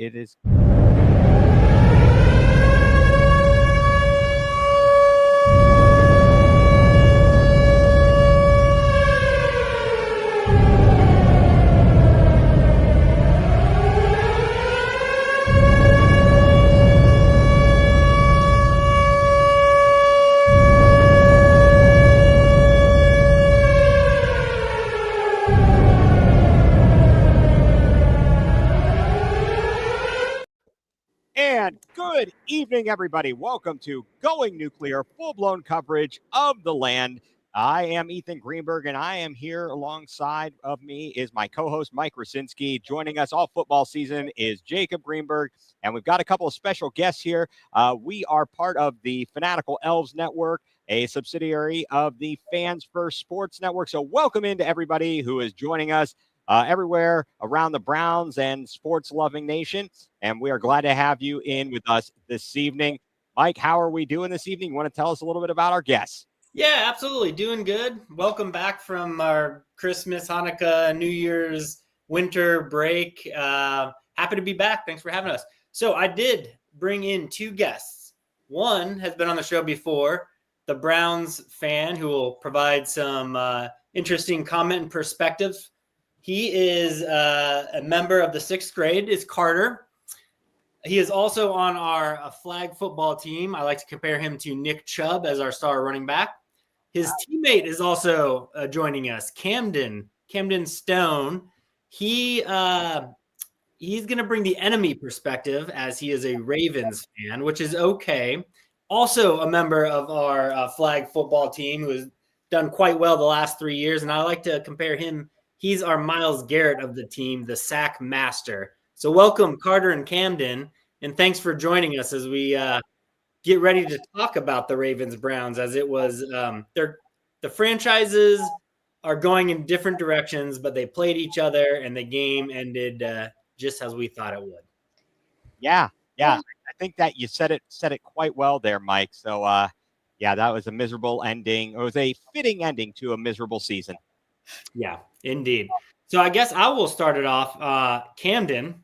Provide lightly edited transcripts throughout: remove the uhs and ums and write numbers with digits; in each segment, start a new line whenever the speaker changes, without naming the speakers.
It is. And good evening, everybody. Welcome to Going nuCLEar, full-blown coverage of the land. I am Ethan Greenberg, and I am here alongside of me is my co-host, Mike Rasinski. Joining us all football season is Jacob Greenberg, and we've got a couple of special guests here. We are part of the Fanatical Elves Network, a subsidiary of the Fans First Sports Network. So welcome into everybody who is joining us everywhere around the Browns and sports-loving nation. And we are glad to have you in with us this evening. Mike, how are we doing this evening? You want to tell us a little bit about our guests?
Yeah, absolutely. Doing good. Welcome back from our Christmas, Hanukkah, New Year's, winter break. Happy to be back. Thanks for having us. So I did bring in two guests. One has been on the show before, the Browns fan who will provide some interesting comment and perspective. He is a member of the 6th grade, is Carter. He is also on our flag football team. I like to compare him to Nick Chubb as our star running back. His teammate is also joining us, Camden Stone. He's going to bring the enemy perspective as he is a Ravens fan, which is okay. Also a member of our flag football team who has done quite well the last 3 years, and I like to compare him. He's our Myles Garrett of the team, the sack master. So welcome, Carter and Camden, and thanks for joining us as we get ready to talk about the Ravens-Browns, as it was the franchises are going in different directions, but they played each other, and the game ended just as we thought it would.
Yeah. I think that you said it quite well there, Mike. So, yeah, that was a miserable ending. It was a fitting ending to a miserable season.
Yeah, indeed. So I guess I will start it off. Camden,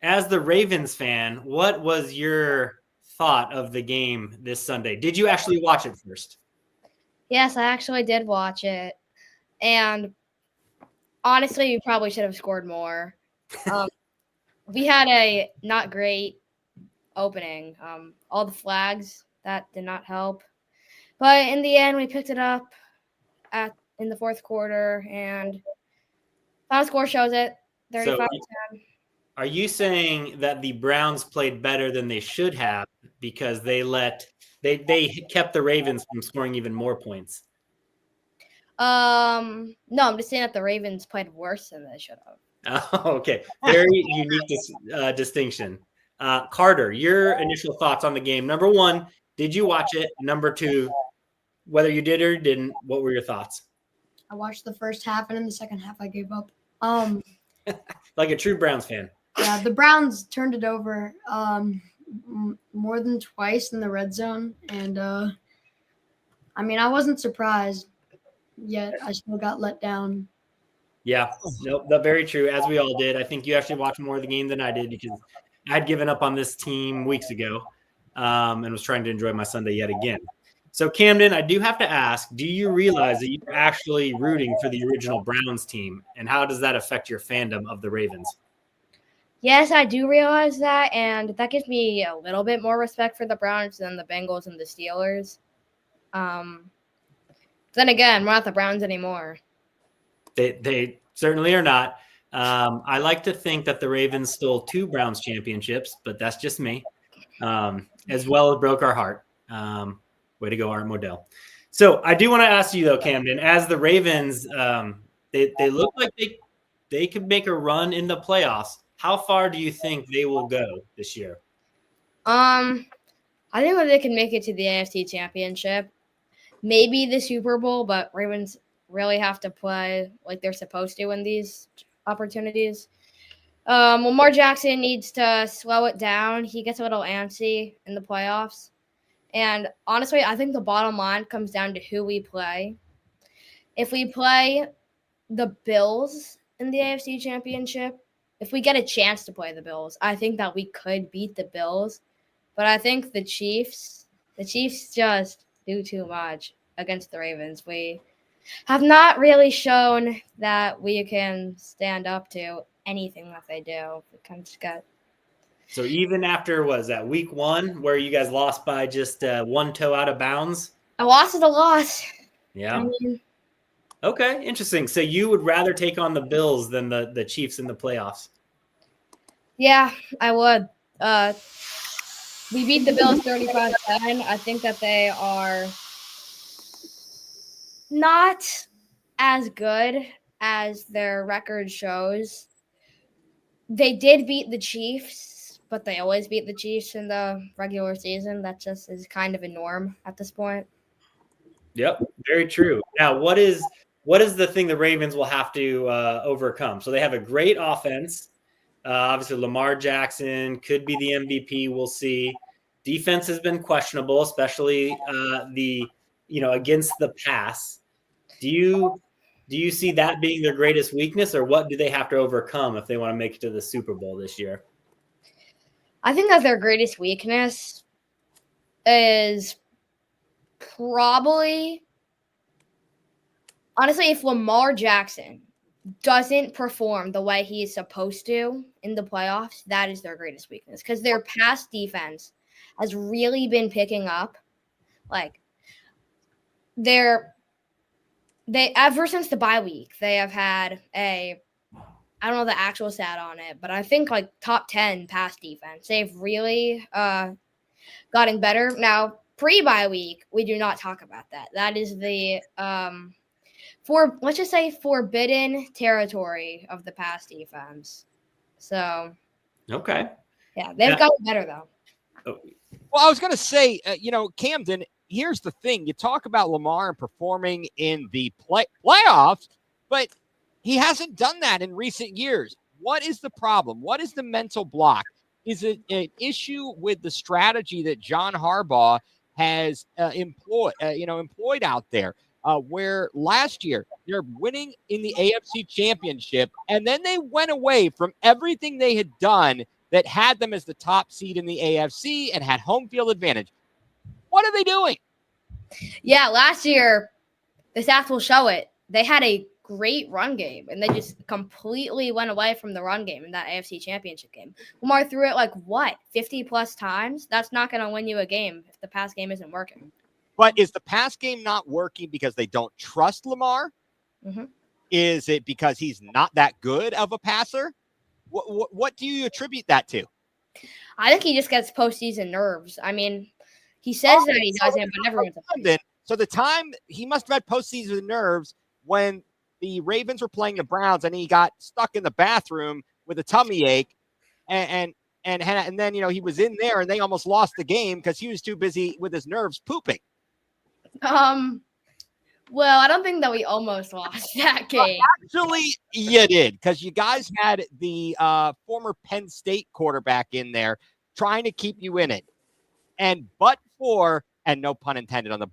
as the Ravens fan, what was your thought of the game this Sunday? Did you actually watch it first?
Yes, I actually did watch it. And honestly, we probably should have scored more. We had a not great opening. All the flags, that did not help. But in the end, we picked it up in the fourth quarter, and final score shows it, 35-10.
Are you saying that the Browns played better than they should have because they kept the Ravens from scoring even more points?
No, I'm just saying that the Ravens played worse than they should have.
Oh, okay. Very unique distinction. Carter, your initial thoughts on the game. Number one, did you watch it? Number two, whether you did or didn't, what were your thoughts?
I watched the first half, and in the second half, I gave up.
Like a true Browns fan.
Yeah, the Browns turned it over more than twice in the red zone, and I wasn't surprised, yet I still got let down.
Yeah, nope, that's very true, as we all did. I think you actually watched more of the game than I did because I'd given up on this team weeks ago and was trying to enjoy my Sunday yet again. So, Camden, I do have to ask, do you realize that you're actually rooting for the original Browns team, and how does that affect your fandom of the Ravens?
Yes, I do realize that, and that gives me a little bit more respect for the Browns than the Bengals and the Steelers. Then again, we're not the Browns anymore.
They certainly are not. I like to think that the Ravens stole 2 Browns championships, but that's just me, as well as broke our heart. Way to go, Art Modell. So I do want to ask you, though, Camden, as the Ravens, they look like they could make a run in the playoffs. How far do you think they will go this year?
I think that they can make it to the NFC Championship, maybe the Super Bowl, but Ravens really have to play like they're supposed to in these opportunities. Lamar Jackson needs to slow it down. He gets a little antsy in the playoffs. And honestly, I think the bottom line comes down to who we play. If we play the Bills in the AFC Championship, if we get a chance to play the Bills, I think that we could beat the Bills. But I think the Chiefs just do too much against the Ravens. We have not really shown that we can stand up to anything that they do. We kind of just got.
So even after, was that week 1 where you guys lost by just one toe out of bounds?
A loss is a loss.
Yeah.
I mean,
okay, interesting. So you would rather take on the Bills than the Chiefs in the playoffs?
yeah, I would. We beat the Bills 35-10. I think that they are not as good as their record shows. They did beat the Chiefs, but they always beat the Chiefs in the regular season. That just is kind of a norm at this point.
Yep, very true. Now, what is the thing the Ravens will have to overcome? So they have a great offense. Obviously, Lamar Jackson could be the MVP. We'll see. Defense has been questionable, especially against the pass. Do you see that being their greatest weakness, or what do they have to overcome if they want to make it to the Super Bowl this year?
I think that their greatest weakness is probably, honestly, if Lamar Jackson doesn't perform the way he is supposed to in the playoffs, that is their greatest weakness, because their pass defense has really been picking up. Like, they ever since the bye week, they have had I don't know the actual stat on it, but I think like top 10 pass defense. They've really gotten better. Now, pre-bye week, we do not talk about that. That is the let's just say forbidden territory of the pass defense. So
okay,
yeah, they've gotten better though.
Well, I was going to say, Camden, here's the thing. You talk about Lamar and performing in the playoffs, but he hasn't done that in recent years. What is the problem? What is the mental block? Is it an issue with the strategy that John Harbaugh has employed out there, where last year they're winning in the AFC Championship, and then they went away from everything they had done that had them as the top seed in the AFC and had home field advantage? What are they doing?
Yeah, last year, the stats will show it. They had a great run game, and they just completely went away from the run game in that AFC Championship game. Lamar threw it 50-plus times? That's not going to win you a game if the pass game isn't working.
But is the pass game not working because they don't trust Lamar?
Mm-hmm.
Is it because he's not that good of a passer? What do you attribute that to?
I think he just gets postseason nerves. I mean, he says that he doesn't, but everyone's afraid.
So the time he must have had postseason nerves when the Ravens were playing the Browns and he got stuck in the bathroom with a tummy ache, and then he was in there and they almost lost the game because he was too busy with his nerves pooping.
Well, I don't think that we almost lost that game.
Actually, you did, because you guys had the former Penn State quarterback in there trying to keep you in it. And no pun intended on the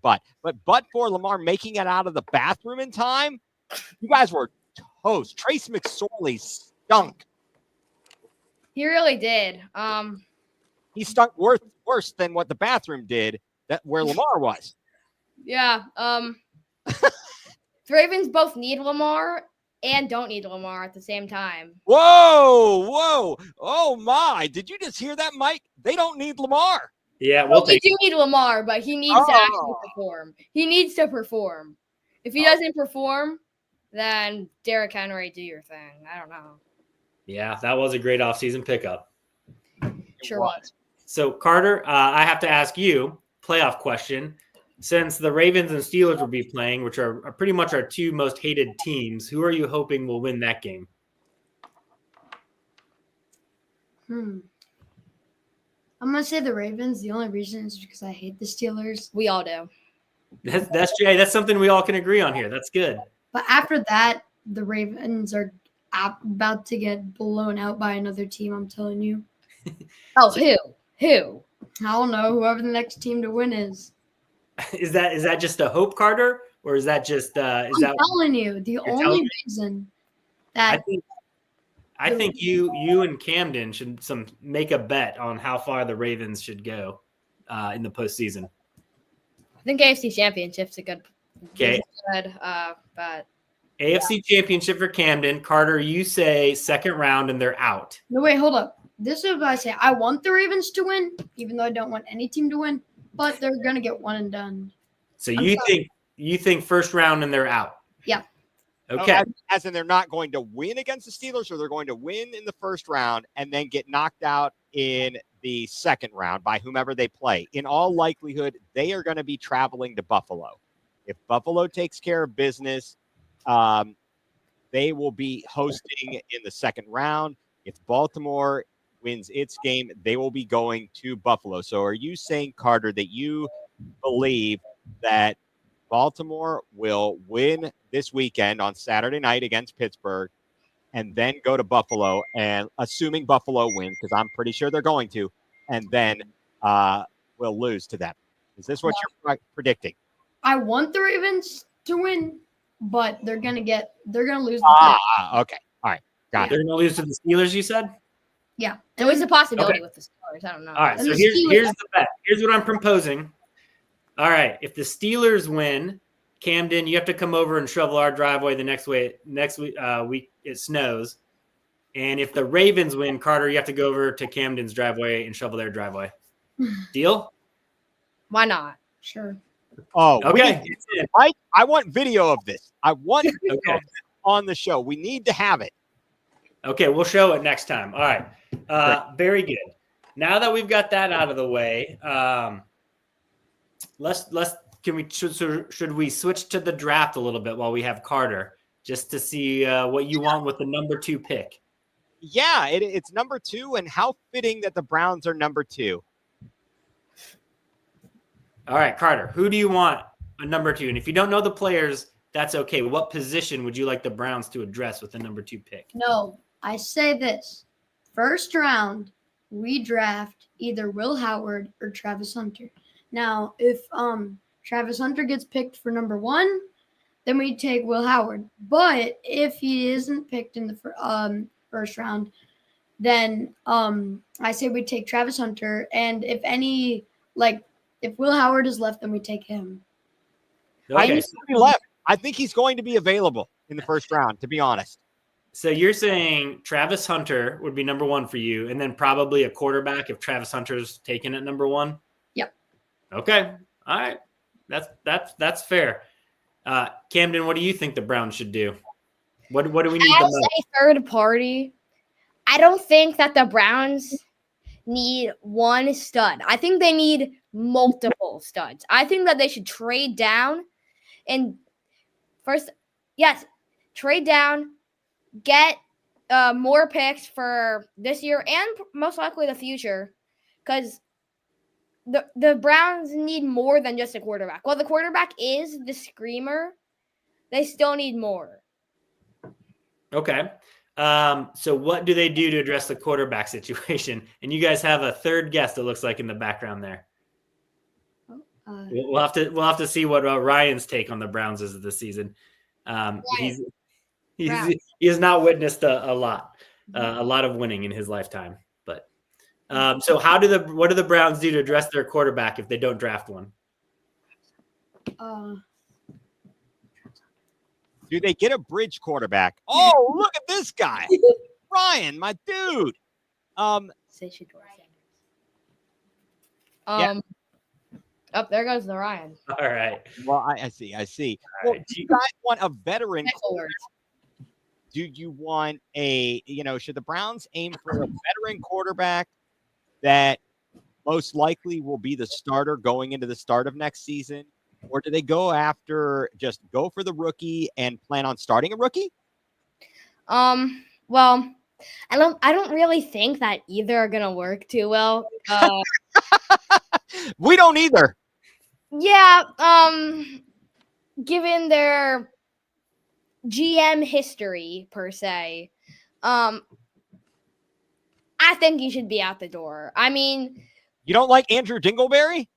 but for Lamar making it out of the bathroom in time, you guys were toast. Trace McSorley stunk.
He really did.
He stunk worse than what the bathroom did, where Lamar was.
Yeah. The Ravens both need Lamar and don't need Lamar at the same time.
Whoa. Oh, my. Did you just hear that, Mike? They don't need Lamar.
Yeah,
we do need Lamar, but he needs to actually perform. He needs to perform. If he doesn't perform, then Derrick Henry, do your thing. I don't know.
Yeah, that was a great offseason pickup.
Sure was.
So, Carter, I have to ask you, playoff question. Since the Ravens and Steelers will be playing, which are pretty much our two most hated teams, who are you hoping will win that game?
I'm going to say the Ravens. The only reason is because I hate the Steelers.
We all do.
That's something we all can agree on here. That's good.
But after that, the Ravens are about to get blown out by another team, I'm telling you.
Oh, who?
I don't know. Whoever the next team to win is.
Is that just a hope, Carter, or is that just?
I'm telling you, the only reason that
I think you and Camden should make a bet on how far the Ravens should go in the postseason.
I think AFC Championship's a good.
Okay.
But
AFC Championship for Camden. Carter, you say second round and they're out.
No, wait, hold up. This is what I say. I want the Ravens to win, even though I don't want any team to win, but they're going to get one and done.
So you think first round and they're out?
Yeah.
Okay.
As in they're not going to win against the Steelers, or they're going to win in the first round and then get knocked out in the second round by whomever they play. In all likelihood, they are going to be traveling to Buffalo. If Buffalo takes care of business, they will be hosting in the second round. If Baltimore wins its game, they will be going to Buffalo. So are you saying, Carter, that you believe that Baltimore will win this weekend on Saturday night against Pittsburgh and then go to Buffalo, and assuming Buffalo wins, because I'm pretty sure they're going to, and then will lose to them? Is this what you're predicting?
I want the Ravens to win, but they're gonna lose.
Okay. All right. Got
They're going to lose to the Steelers, you said?
Yeah.
there was a possibility
Okay.
with the Steelers. I don't know.
All right.
And
So
the
here's
Steelers-
the bet. Here's what I'm proposing. All right. If the Steelers win, Camden, you have to come over and shovel our driveway next week it snows. And if the Ravens win, Carter, you have to go over to Camden's driveway and shovel their driveway. Deal?
Why not?
Sure.
Oh,
Okay.
Mike, I want video of this. I want video
Okay.
of this on the show. We need to have it.
Okay, we'll show it next time. All right. Very good. Now that we've got that out of the way, should we switch to the draft a little bit while we have Carter, just to see what you want with the number 2 pick?
Yeah, it's number 2, and how fitting that the Browns are number 2.
All right, Carter, who do you want a number 2? And if you don't know the players, that's okay. What position would you like the Browns to address with the number 2 pick?
No, I say this. First round, we draft either Will Howard or Travis Hunter. Now, if Travis Hunter gets picked for number 1, then we take Will Howard. But if he isn't picked in the first round, then I say we take Travis Hunter. And if Will Howard is left, then we take him.
Okay,
I think he's going to be available in the first round, to be honest.
so you're saying Travis Hunter would be number 1 for you, and then probably a quarterback if Travis Hunter's taken at number 1?
Yep.
Okay. All right. That's fair. Camden, what do you think the Browns should do? What do we need the
As
most?
a third party, I don't think that the Browns need one stud. I think they need multiple studs. I think that they should trade down and trade down, get more picks for this year and most likely the future, because the Browns need more than just a quarterback. Well, the quarterback is the screamer. They still need more.
Okay. So what do they do to address the quarterback situation? And you guys have a third guest, it looks like, in the background there. We'll have to see what Ryan's take on the Browns is this season. He has not witnessed a lot of winning in his lifetime. But so what do the Browns do to address their quarterback if they don't draft one?
Do they get a bridge quarterback? Oh, look at this guy. Ryan, my dude.
Oh, there goes the Ryan.
All right.
Well, I see.
All
Well,
right.
do you guys want a veteran?
Forward.
Do you want should the Browns aim for a veteran quarterback that most likely will be the starter going into the start of next season? Or do they go for the rookie and plan on starting a rookie?
Well, I don't really think that either are gonna work too well.
We don't either.
Yeah, given their GM history per se, I think he should be out the door. I mean,
You don't like Andrew Dingleberry?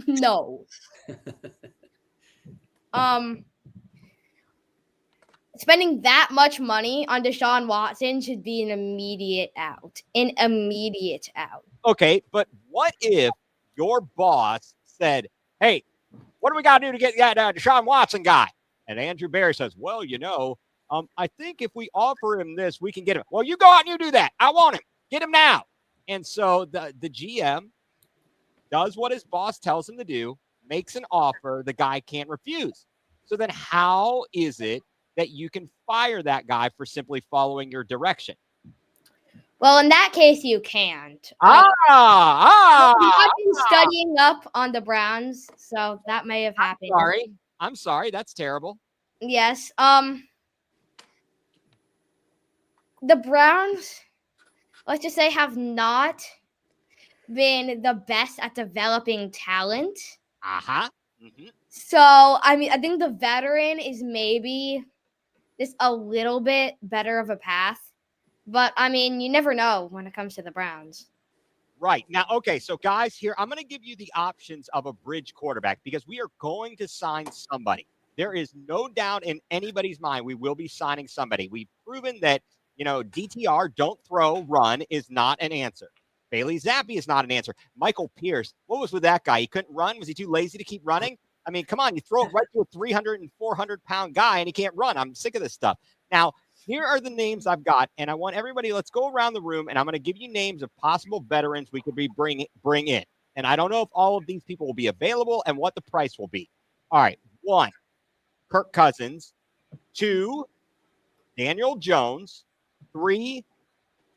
no. spending that much money on Deshaun Watson should be an immediate out. An immediate out.
Okay, but what if your boss said, hey, what do we got to do to get that Deshaun Watson guy? And Andrew Barry says, well, I think if we offer him this, we can get him. Well, you go out and you do that. I want him. Get him now. And so the GM does what his boss tells him to do, makes an offer the guy can't refuse. So then how is it that you can fire that guy for simply following your direction?
Well, in that case, you can't.
I've
been studying up on the Browns, so that may have happened.
I'm sorry. That's terrible.
Yes. The Browns, let's just say, have not been the best at developing talent.
Mm-hmm.
So, I mean, I think the veteran is maybe just a little bit better of a path. But, I mean, you never know when it comes to the Browns.
Right. Now, okay, so guys, here, I'm going to give you the options of a bridge quarterback because we are going to sign somebody. There is no doubt in anybody's mind we will be signing somebody. We've proven that, DTR, don't throw, run, is not an answer. Bailey Zappi is not an answer. Michael Pierce, what was with that guy? He couldn't run? Was he too lazy to keep running? I mean, come on, you throw it right to a 300 and 400-pound guy and he can't run. I'm sick of this stuff. Now, here are the names I've got, and I want everybody, let's go around the room, and I'm going to give you names of possible veterans we could be bring in. And I don't know if all of these people will be available and what the price will be. All right, 1, Kirk Cousins. 2, Daniel Jones. 3,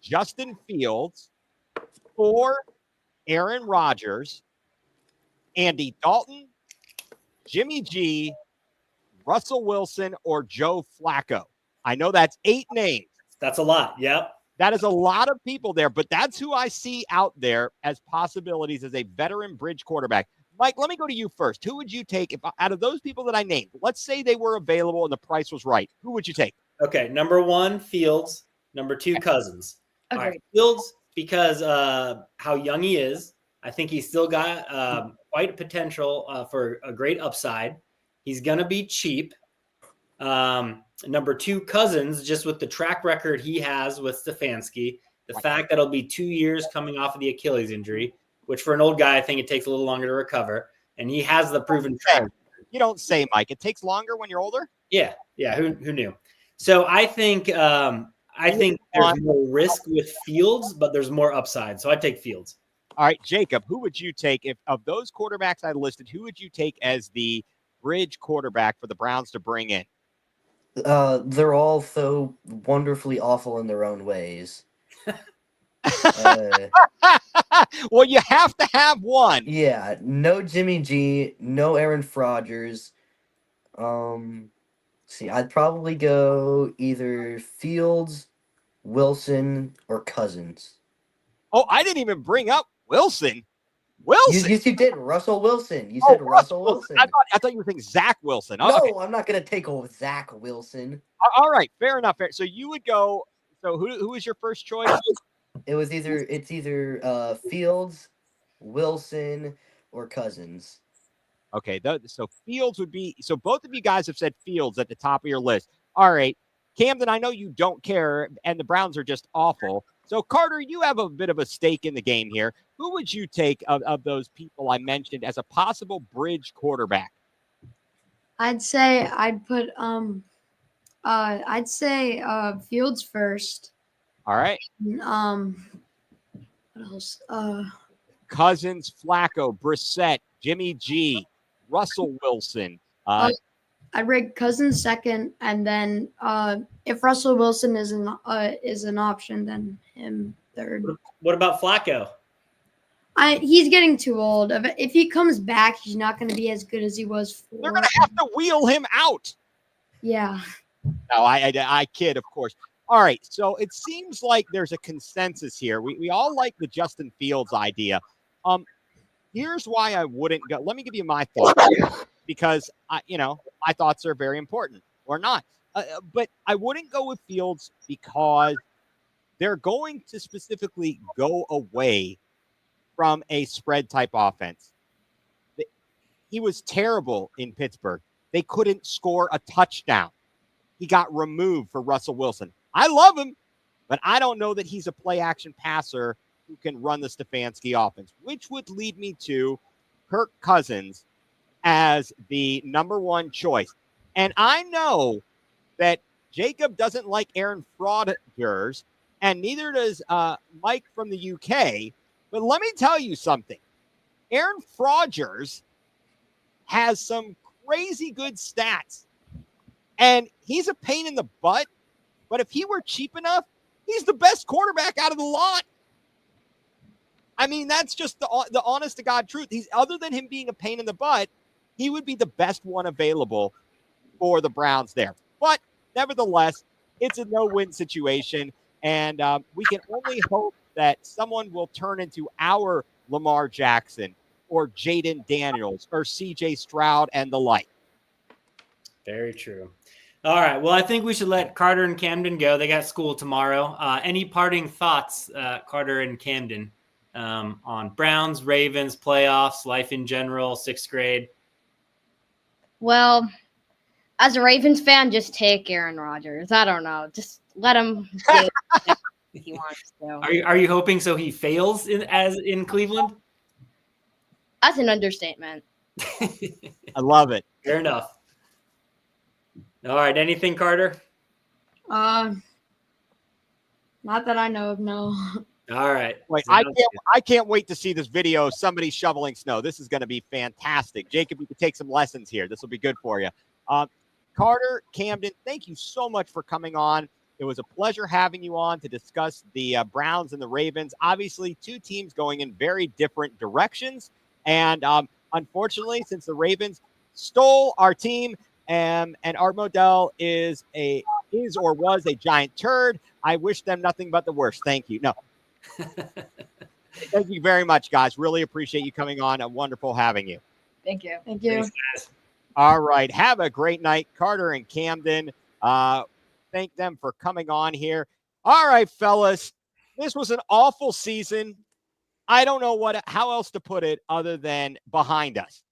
Justin Fields. 4, Aaron Rodgers. Andy Dalton. Jimmy G. Russell Wilson, or Joe Flacco. I know that's 8 names.
That's a lot. Yep.
That is a lot of people there, but that's who I see out there as possibilities as a veteran bridge quarterback. Mike, let me go to you first. Who would you take if out of those people that I named? Let's say they were available and the price was right. Who would you take?
Okay, number 1, Fields. Number 2, Cousins.
Okay.
All right, Fields, because how young he is. I think he's still got quite potential for a great upside. He's going to be cheap. Number 2, Cousins, just with the track record he has with Stefanski, the fact that it'll be 2 years coming off of the Achilles injury, which for an old guy, I think it takes a little longer to recover. And he has the proven track.
You don't say, Mike. It takes longer when you're older?
Yeah. Who knew? So I think there's more risk with Fields, but there's more upside. So I'd take Fields.
All right, Jacob, who would you take if of those quarterbacks I listed? Who would you take as the bridge quarterback for the Browns to bring in?
They're all so wonderfully awful in their own ways.
Well, you have to have one.
Yeah, no Jimmy G, no Aaron Rodgers. I'd probably go either Fields, Wilson, or Cousins.
Oh, I didn't even bring up Wilson. Wilson.
You did. Russell Wilson. You said Russell Wilson.
I thought you were thinking Zach Wilson. Oh,
no,
okay.
I'm not going to take Zach Wilson.
All right, fair enough. So you would go. So who was your first choice?
It's either Fields, Wilson, or Cousins.
Okay, so Fields would be. So both of you guys have said Fields at the top of your list. All right, Camden, I know you don't care, and the Browns are just awful. So Carter, you have a bit of a stake in the game here. Who would you take of those people I mentioned as a possible bridge quarterback?
I'd say I'd put Fields first.
All right.
What else?
Cousins, Flacco, Brissett, Jimmy G, Russell Wilson.
I'd rate Cousins second, and then if Russell Wilson is an option, then him third.
What about Flacco?
He's getting too old. If he comes back, he's not going to be as good as he was.
They're going to have to wheel him out.
Yeah.
No, I kid, of course. All right, so it seems like there's a consensus here. We all like the Justin Fields idea. Here's why I wouldn't go. Let me give you my thoughts because my thoughts are very important or not. But I wouldn't go with Fields because they're going to specifically go away from a spread type offense. He was terrible in Pittsburgh. They couldn't score a touchdown. he got removed for Russell Wilson. I love him, but I don't know that he's a play-action passer who can run the Stefanski offense, which would lead me to Kirk Cousins as the number one choice. And I know that Jacob doesn't like Aaron Rodgers, and neither does Mike from the UK. But let me tell you something. Aaron Rodgers has some crazy good stats, and he's a pain in the butt. But if he were cheap enough, he's the best quarterback out of the lot. I mean, that's just the honest to God truth. He's, other than him being a pain in the butt, he would be the best one available for the Browns there. But nevertheless, it's a no-win situation, and we can only hope that someone will turn into our Lamar Jackson or Jaden Daniels or CJ Stroud and the like.
Very true. All right. Well, I think we should let Carter and Camden go. They got school tomorrow. Any parting thoughts, Carter and Camden, on Browns, Ravens, playoffs, life in general, 6th grade?
Well, as a Ravens fan, just take Aaron Rodgers. I don't know. Just let him do if he wants to.
Are you hoping so he fails in Cleveland?
That's an understatement.
I love it.
Fair enough. All right. Anything, Carter?
Not that I know of, no.
All right.
Wait, I can't wait to see this video of somebody shoveling snow. This is going to be fantastic. Jacob, you can take some lessons here. This will be good for you. Carter, Camden, thank you so much for coming on. It was a pleasure having you on to discuss the Browns and the Ravens. Obviously, two teams going in very different directions. And unfortunately, since the Ravens stole our team and Art Modell is or was a giant turd, I wish them nothing but the worst. Thank you. No. Thank you very much, guys. Really appreciate you coming on. Wonderful having you.
Thank you.
Thank you.
Thanks, guys.
All right. Have a great night, Carter and Camden. Thank them for coming on here. All right, fellas. This was an awful season. I don't know how else to put it other than behind us.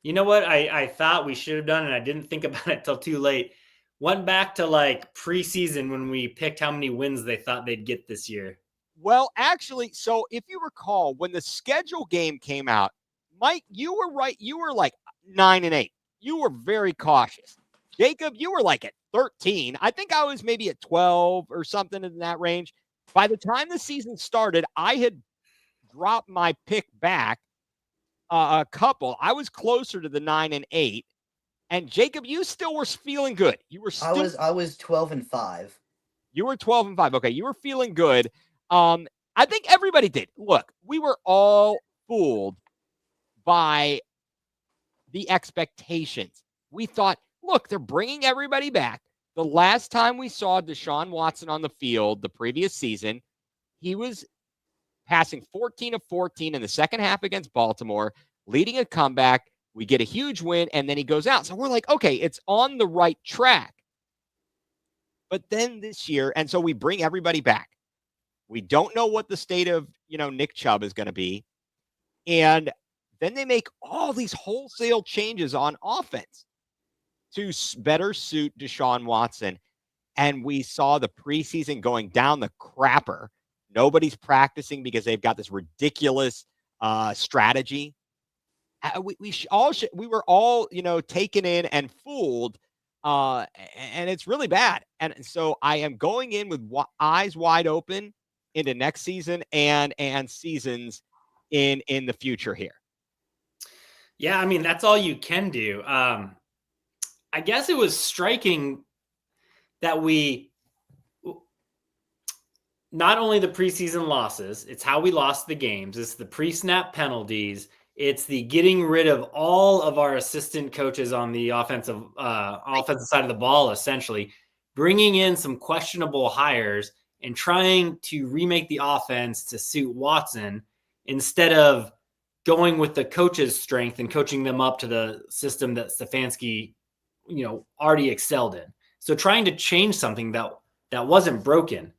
You know what I thought we should have done, and I didn't think about it till too late. Went back to like preseason when we picked how many wins they thought they'd get this year.
Well, actually, so if you recall, when the schedule game came out, Mike, you were right. You were like 9-8. You were very cautious. Jacob, you were like at 13. I think I was maybe at 12 or something in that range. By the time the season started, I had dropped my pick back a couple. I was closer to the 9-8. And Jacob, you still were feeling good. You were still.
I was 12-5.
You were 12-5. Okay, you were feeling good. I think everybody did. Look, we were all fooled by the expectations. We thought, look, they're bringing everybody back. The last time we saw Deshaun Watson on the field the previous season, he was passing 14 of 14 in the second half against Baltimore, leading a comeback. We get a huge win, and then he goes out. So we're like, okay, it's on the right track. But then this year, and so we bring everybody back. We don't know what the state of, Nick Chubb is going to be. And then they make all these wholesale changes on offense to better suit Deshaun Watson. And we saw the preseason going down the crapper. Nobody's practicing because they've got this ridiculous strategy. We were all, taken in and fooled. And it's really bad. And so I am going in with eyes wide open into next season and seasons in the future here.
Yeah, I mean, that's all you can do. I guess it was striking that we not only the preseason losses, it's how we lost the games, it's the pre-snap penalties, it's the getting rid of all of our assistant coaches on the offensive side of the ball, essentially bringing in some questionable hires and trying to remake the offense to suit Watson instead of going with the coach's strength and coaching them up to the system that Stefanski, already excelled in. So trying to change something that wasn't broken.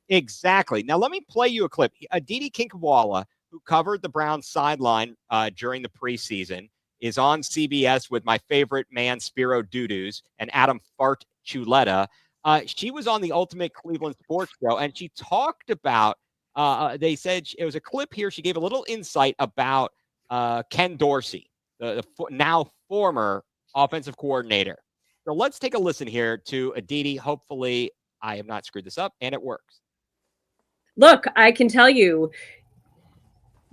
Exactly. Now let me play you a clip. Aditi Kinkawala, who covered the Browns sideline during the preseason, is on CBS with my favorite man, Spiro Doodoo's, and Adam Fart Chuleta. She was on the Ultimate Cleveland Sports Show, and she talked about, they said it was a clip here. She gave a little insight about Ken Dorsey, the now former offensive coordinator. So let's take a listen here to Aditi. Hopefully I have not screwed this up, and it works.
Look, I can tell you,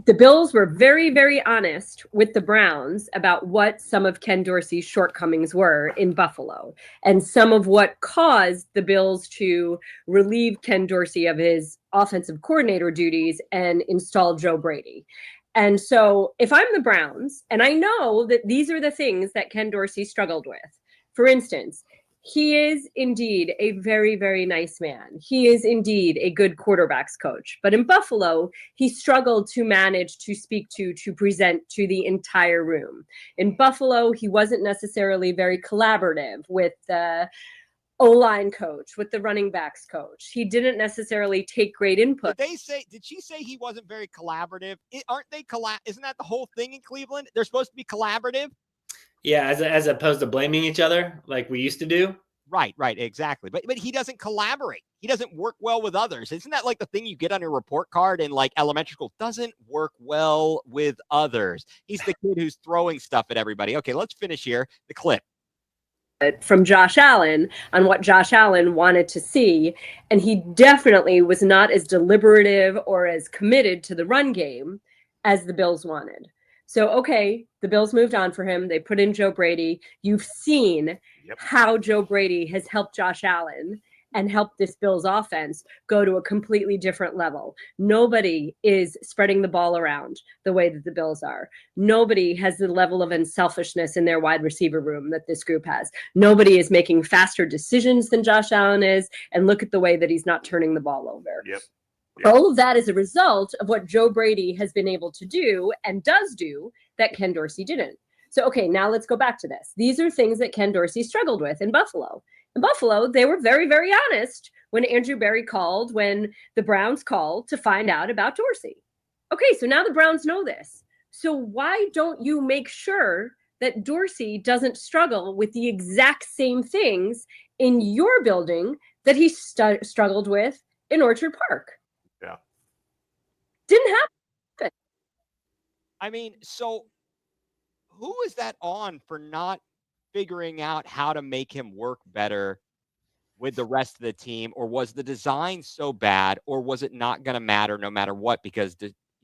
the Bills were very, very honest with the Browns about what some of Ken Dorsey's shortcomings were in Buffalo, and some of what caused the Bills to relieve Ken Dorsey of his offensive coordinator duties and install Joe Brady. And so if I'm the Browns, and I know that these are the things that Ken Dorsey struggled with, for instance, he is indeed a very, very nice man. He is indeed a good quarterbacks coach. But in Buffalo, he struggled to manage to speak to present to the entire room. In Buffalo, he wasn't necessarily very collaborative with the O-line coach, with the running backs coach. He didn't necessarily take great input.
Did she say he wasn't very collaborative? Aren't they isn't that the whole thing in Cleveland? They're supposed to be collaborative?
Yeah, as opposed to blaming each other like we used to do.
Right, exactly. But he doesn't collaborate. He doesn't work well with others. Isn't that like the thing you get on your report card in like elementary school? Doesn't work well with others. He's the kid who's throwing stuff at everybody. Okay, let's finish here. The clip
from Josh Allen on what Josh Allen wanted to see. And he definitely was not as deliberative or as committed to the run game as the Bills wanted. So, okay, the Bills moved on for him. They put in Joe Brady. You've seen how Joe Brady has helped Josh Allen and helped this Bills offense go to a completely different level. Nobody is spreading the ball around the way that the Bills are. Nobody has the level of unselfishness in their wide receiver room that this group has. Nobody is making faster decisions than Josh Allen is. And look at the way that he's not turning the ball over.
Yep.
All of that is a result of what Joe Brady has been able to do and does do that Ken Dorsey didn't. So, okay, now let's go back to this. These are things that Ken Dorsey struggled with in Buffalo. In Buffalo, they were very, very honest when Andrew Berry called, when the Browns called to find out about Dorsey. Okay, so now the Browns know this. So why don't you make sure that Dorsey doesn't struggle with the exact same things in your building that he struggled with in Orchard Park?
Yeah.
Didn't happen.
I mean, so who is that on for not figuring out how to make him work better with the rest of the team? Or was the design so bad, or was it not going to matter no matter what because,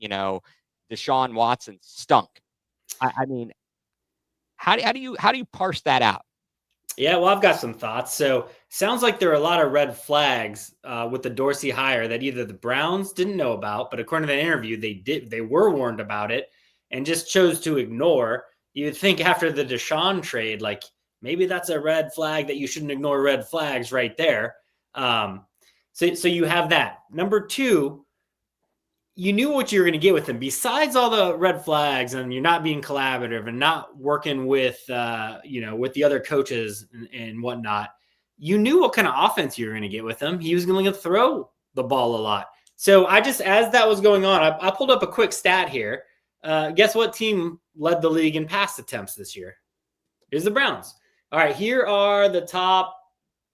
Deshaun Watson stunk? I mean, how do you parse that out?
Yeah, well, I've got some thoughts. So sounds like there are a lot of red flags with the Dorsey hire that either the Browns didn't know about, but according to the interview, they were warned about it and just chose to ignore. You'd think after the Deshaun trade, like maybe that's a red flag that you shouldn't ignore red flags right there. So you have that. Number two, you knew what you were going to get with him. Besides all the red flags and you're not being collaborative and not working with, with the other coaches and whatnot, you knew what kind of offense you were going to get with him. He was going to throw the ball a lot. So as that was going on, I pulled up a quick stat here. Guess what team led the league in pass attempts this year? Here's the Browns. All right, here are the top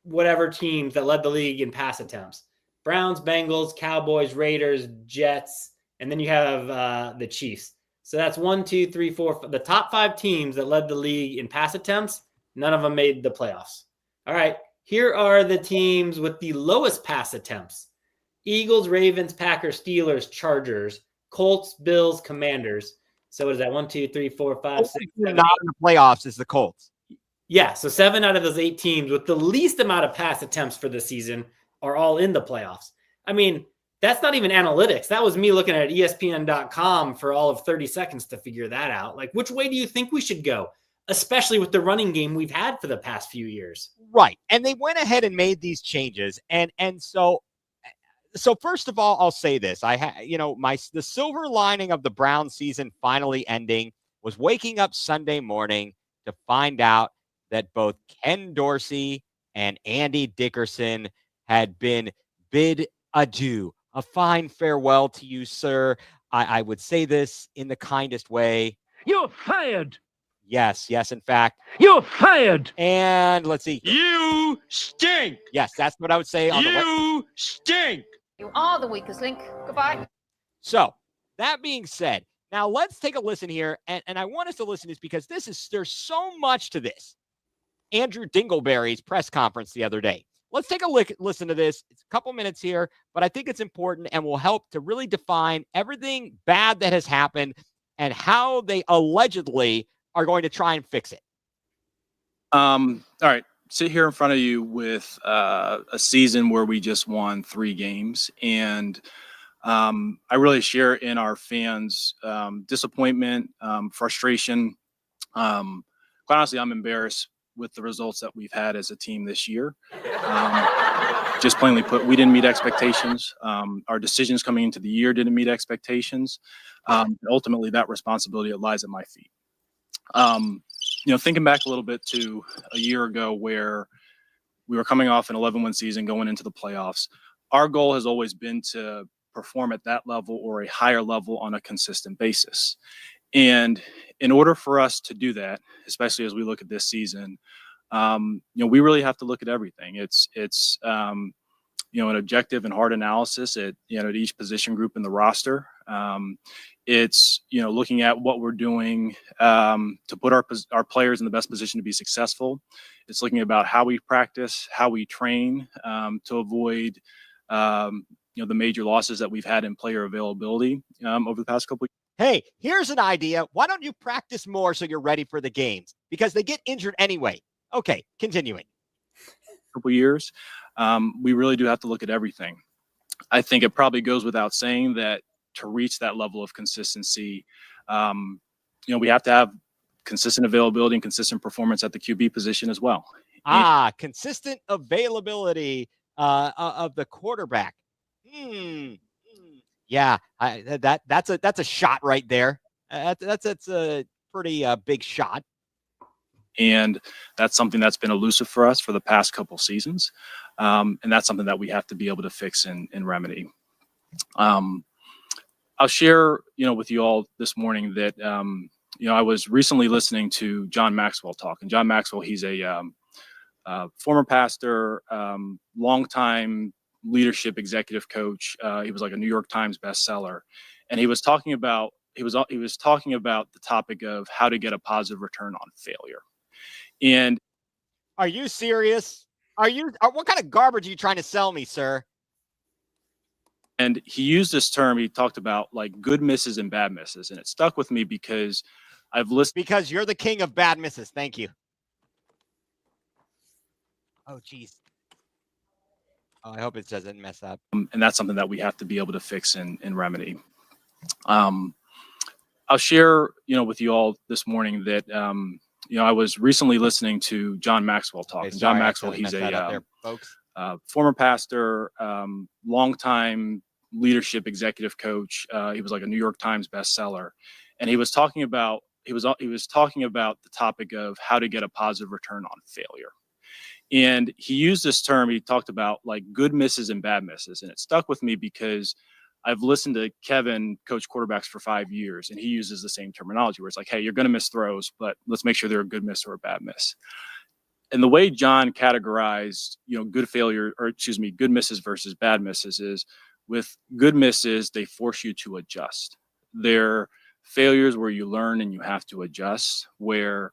whatever teams that led the league in pass attempts. Browns, Bengals, Cowboys, Raiders, Jets, and then you have the Chiefs. So that's 1, 2, 3, 4. The top 5 teams that led the league in pass attempts, none of them made the playoffs. All right, here are the teams with the lowest pass attempts. Eagles, Ravens, Packers, Steelers, Chargers, Colts, Bills, Commanders. So what is that? 1, 2, 3, 4, 5, 6, 7,
not in the playoffs is the Colts.
Yeah, so 7 out of those 8 teams with the least amount of pass attempts for the season are all in the playoffs. I mean, that's not even analytics. That was me looking at ESPN.com for all of 30 seconds to figure that out. Like, which way do you think we should go? Especially with the running game we've had for the past few years.
Right. And they went ahead and made these changes. And so first of all, I'll say this. The silver lining of the Brown season finally ending was waking up Sunday morning to find out that both Ken Dorsey and Andy Dickerson had been bid adieu. A fine farewell to you, sir. I would say this in the kindest way.
You're fired.
Yes, in fact.
You're fired.
And let's see.
You stink.
Yes, that's what I would say on
You stink.
You are the weakest link. Goodbye.
So that being said, now let's take a listen here. And I want us to listen to this because there's so much to this. Andrew Dingleberry's press conference the other day. Let's take a listen to this. It's a couple minutes here, but I think it's important and will help to really define everything bad that has happened and how they allegedly are going to try and fix it.
All right. Sit here in front of you with a season where we just won 3 games. And I really share in our fans' disappointment, frustration. Quite honestly, I'm embarrassed with the results that we've had as a team this year. Just plainly put, we didn't meet expectations. Our decisions coming into the year didn't meet expectations. Ultimately, that responsibility lies at my feet. Thinking back a little bit to a year ago where we were coming off an 11-win season going into the playoffs, our goal has always been to perform at that level or a higher level on a consistent basis. And in order for us to do that, especially as we look at this season, we really have to look at everything. It's an objective and hard analysis at each position group in the roster. It's looking at what we're doing to put our players in the best position to be successful. It's looking about how we practice, how we train to avoid the major losses that we've had in player availability over the past couple of years.
Hey, here's an idea. Why don't you practice more so you're ready for the games? Because they get injured anyway. Okay, continuing.
Couple years, we really do have to look at everything. I think it probably goes without saying that to reach that level of consistency, we have to have consistent availability and consistent performance at the QB position as well.
Consistent availability of the quarterback. Yeah, that's a shot right there. That's a pretty big shot.
And that's something that's been elusive for us for the past couple seasons. And that's something that we have to be able to fix and remedy. I'll share, with you all this morning that, I was recently listening to John Maxwell talk. And John Maxwell, he's a former pastor, longtime leadership executive coach. He was like a New York Times bestseller. And he was talking about the topic of how to get a positive return on failure. And
are you serious? What kind of garbage are you trying to sell me, sir?
And he used this term. He talked about like good misses and bad misses. And it stuck with me because I've listened.
Because you're the king of bad misses. Thank you. Oh, geez. Oh, I hope it doesn't mess up.
And that's something that we have to be able to fix and remedy. I'll share, with you all this morning that, I was recently listening to John Maxwell talk.
Okay,
and John
sorry,
Maxwell, he's a
folks.
Former pastor, longtime leadership executive coach. He was like a New York Times bestseller. And he was talking about the topic of how to get a positive return on failure. And he used this term. He talked about like good misses and bad misses. And it stuck with me because I've listened to Kevin coach quarterbacks for 5 years, and he uses the same terminology where it's like, hey, you're going to miss throws, but let's make sure they're a good miss or a bad miss. And the way John categorized, good misses versus bad misses is with good misses, they force you to adjust. They're failures where you learn and you have to adjust, where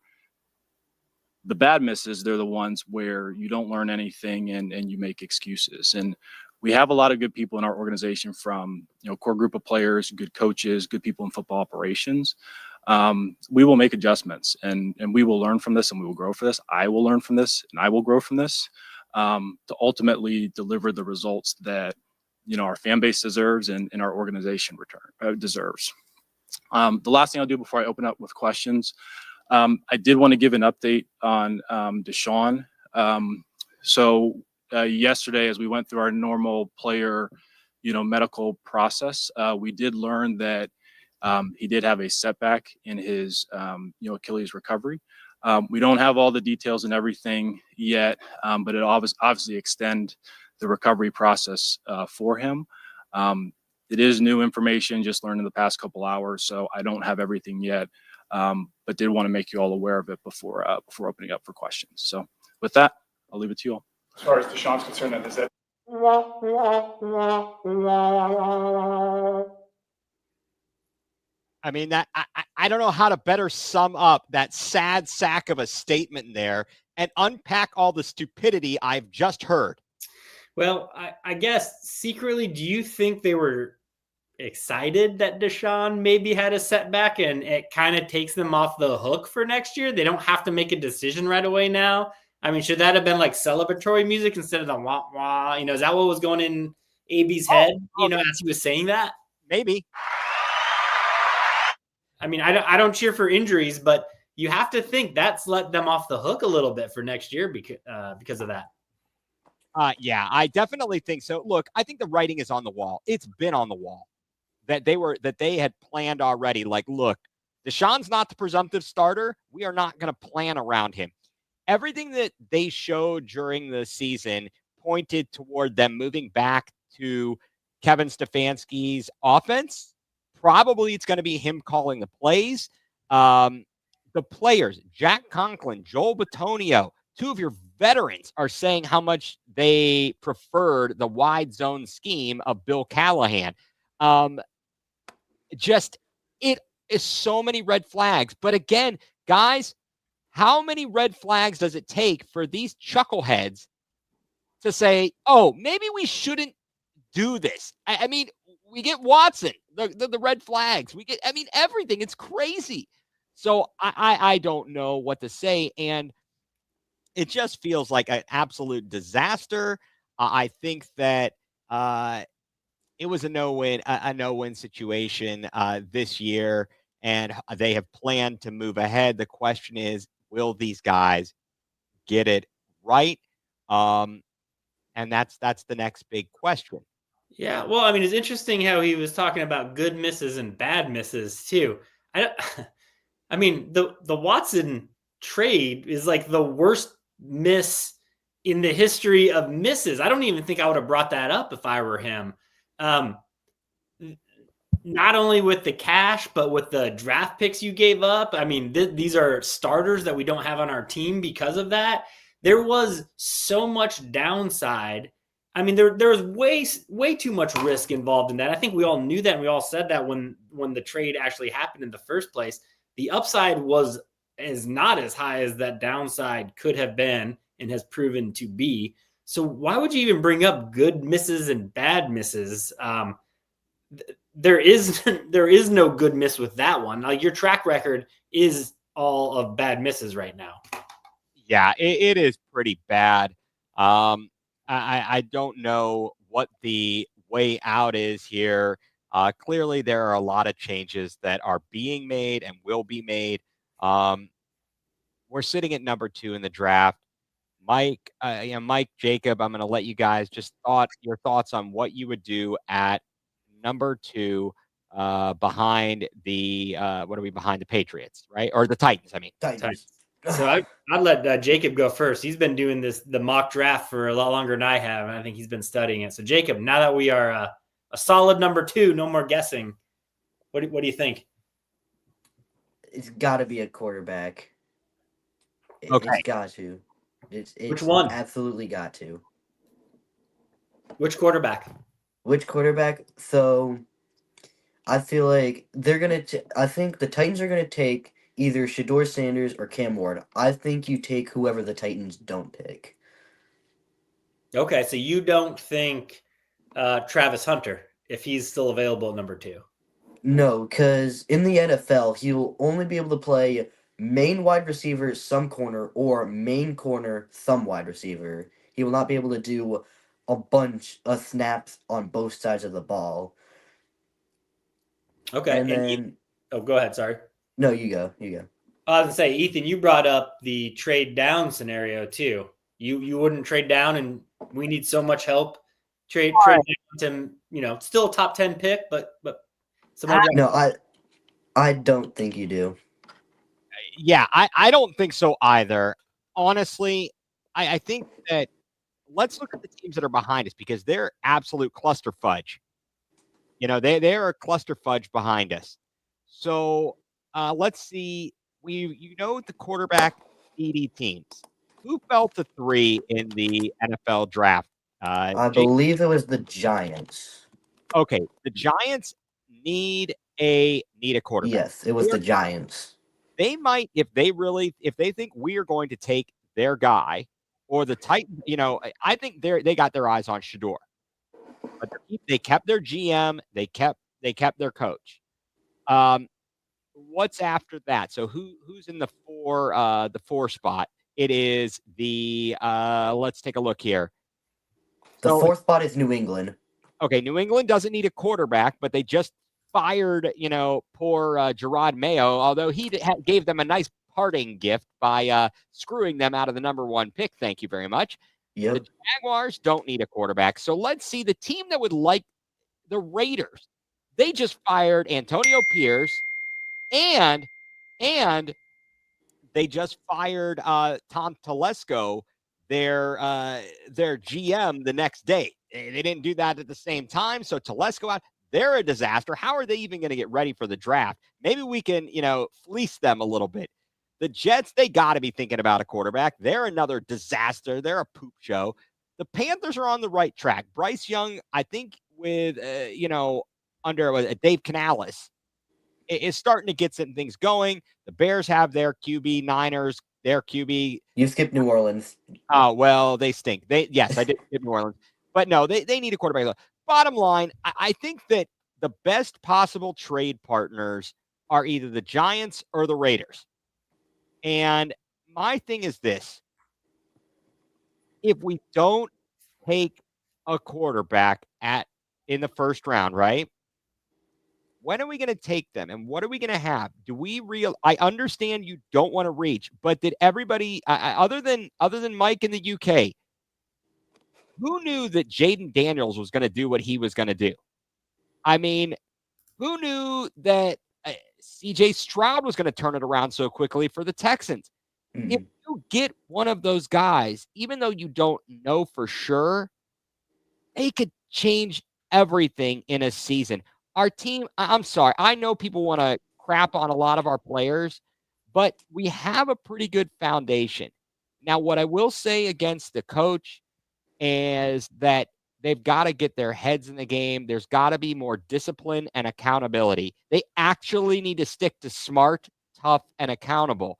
the bad misses, they're the ones where you don't learn anything and you make excuses. And we have a lot of good people in our organization from, core group of players, good coaches, good people in football operations. We will make adjustments and we will learn from this and we will grow from this. I will learn from this and I will grow from this to ultimately deliver the results that, our fan base deserves and our organization deserves. The last thing I'll do before I open up with questions, I did want to give an update on Deshaun. Yesterday, as we went through our normal player, medical process, we did learn that he did have a setback in his, Achilles recovery. We don't have all the details and everything yet, but it obviously extend the recovery process for him. It is new information, just learned in the past couple hours, so I don't have everything yet, but did want to make you all aware of it before opening up for questions. So with that, I'll leave it to you all.
As far as Deshaun's concerned, then is that
I mean, that I don't know how to better sum up that sad sack of a statement there and unpack all the stupidity I've just heard.
Well, I guess secretly, do you think they were excited that Deshaun maybe had a setback and it kind of takes them off the hook for next year? They don't have to make a decision right away now. I mean, should that have been like celebratory music instead of the wah wah? You know, is that what was going in AB's head, as he was saying that?
Maybe.
I mean, I don't cheer for injuries, but you have to think that's let them off the hook a little bit for next year because of that.
Yeah, I definitely think so. Look, I think the writing is on the wall. It's been on the wall that they had planned already. Like, look, Deshaun's not the presumptive starter. We are not going to plan around him. Everything that they showed during the season pointed toward them moving back to Kevin Stefanski's offense. Probably it's going to be him calling the plays. The players, Jack Conklin, Joel Bitonio, two of your veterans are saying how much they preferred the wide zone scheme of Bill Callahan. It is so many red flags. But again, guys, how many red flags does it take for these chuckleheads to say, oh, maybe we shouldn't do this? I mean, we get Watson, the red flags. We get, everything. It's crazy. So I don't know what to say. And it just feels like an absolute disaster. I think that it was a no-win situation this year, and they have planned to move ahead. The question is, will these guys get it right? And that's the next big question.
Yeah, well, I mean, it's interesting how he was talking about good misses and bad misses too. I mean, the Watson trade is like the worst miss in the history of misses. I don't even think I would have brought that up if I were him. Not only with the cash, but with the draft picks you gave up. I mean, these are starters that we don't have on our team because of that. There was so much downside. I mean, there was way too much risk involved in that. I think we all knew that, and we all said that when the trade actually happened in the first place. The upside is not as high as that downside could have been and has proven to be. So why would you even bring up good misses and bad misses? There is no good miss with that one. Like, your track record is all of bad misses right now.
Yeah, it is pretty bad. I don't know what the way out is here. Clearly, there are a lot of changes that are being made and will be made. We're sitting at number 2 in the draft. Mike, Jacob, I'm going to let you guys just your thoughts on what you would do at number 2 behind the what are we behind the Patriots, right? Or the Titans, I mean.
Titans.
So I'd let Jacob go first. He's been doing the mock draft for a lot longer than I have, and I think he's been studying it. So Jacob, now that we are a solid number 2, no more guessing. What do you think?
It's got to be a quarterback.
Okay.
It's got to. It's
Which one?
Absolutely got to.
Which quarterback?
Which quarterback? So I feel like they're going to I think the Titans are going to take either Shedeur Sanders or Cam Ward. I think you take whoever the Titans don't pick.
Okay, so you don't think Travis Hunter, if he's still available at number 2?
No, because in the NFL, he'll only be able to play main wide receiver, some corner, or main corner, some wide receiver. He will not be able to do a bunch of snaps on both sides of the ball.
Okay.
And then...
go ahead, sorry.
No, you go.
I was going to say, Ethan, you brought up the trade down scenario too. You wouldn't trade down, and we need so much help. Trade down to, still a top 10 pick, but some more.
No, I don't think you do.
Yeah, I don't think so either. Honestly, I think that let's look at the teams that are behind us because they're absolute cluster fudge. they are a cluster fudge behind us. So let's see. The quarterback DD teams. Who fell to 3 in the NFL draft?
I
Jake?
believe it was the Giants.
Okay, the Giants need a quarterback.
Yes, it was the Giants.
They might, if they think we are going to take their guy or the Titans, I think they got their eyes on Shador. But they kept their GM, they kept their coach. What's after that? So who's in the 4 spot? It is the let's take a look here.
The
So,
4th spot is New England.
Okay, New England doesn't need a quarterback, but they just fired, poor Gerard Mayo, although he gave them a nice parting gift by screwing them out of the number 1 pick. Thank you very much.
Yep.
The Jaguars don't need a quarterback. So let's see the team that would like the Raiders. They just fired Antonio Pierce and they just fired Tom Telesco, their GM, the next day. They didn't do that at the same time. So Telesco out. They're a disaster. How are they even going to get ready for the draft? Maybe we can, fleece them a little bit. The Jets, they got to be thinking about a quarterback. They're another disaster. They're a poop show. The Panthers are on the right track. Bryce Young, I think with, under Dave Canales, is starting to get some things going. The Bears have their QB, Niners, their QB.
You skipped New Orleans.
Oh, well, they stink. Yes, I did skip New Orleans. But no, they need a quarterback. Bottom line, I think that the best possible trade partners are either the Giants or the Raiders. And my thing is this. If we don't take a quarterback in the first round, right? When are we going to take them and what are we going to have? I understand you don't want to reach, but did everybody other than Mike in the UK, who knew that Jaden Daniels was going to do what he was going to do? I mean, who knew that CJ Stroud was going to turn it around so quickly for the Texans? Mm-hmm. If you get one of those guys, even though you don't know for sure, they could change everything in a season. Our team, I'm sorry, I know people want to crap on a lot of our players, but we have a pretty good foundation. Now, what I will say against the coach is that they've got to get their heads in the game. There's got to be more discipline and accountability. They actually need to stick to smart, tough, and accountable.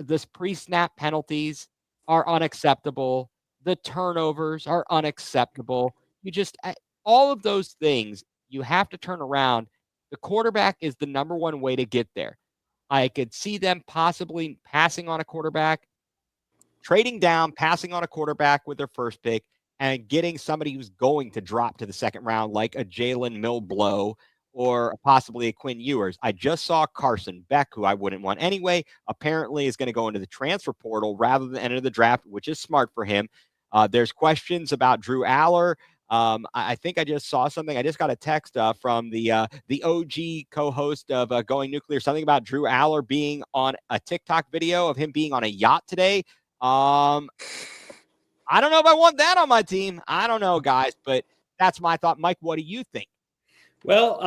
This pre-snap penalties are unacceptable. The turnovers are unacceptable. All of those things, you have to turn around. The quarterback is the number 1 way to get there. I could see them possibly passing on a quarterback, trading down, passing on a quarterback with their first pick, and getting somebody who's going to drop to the second round, like a Jalen Milblow or possibly a Quinn Ewers. I just saw Carson Beck, who I wouldn't want anyway, apparently is going to go into the transfer portal rather than enter the draft, which is smart for him. There's questions about Drew Aller. I think I just saw something. I just got a text from the OG co-host of Going nuCLEar, something about Drew Aller being on a TikTok video of him being on a yacht today. I don't know if I want that on my team. I don't know, guys, but that's my thought. Mike, what do you think?
Well,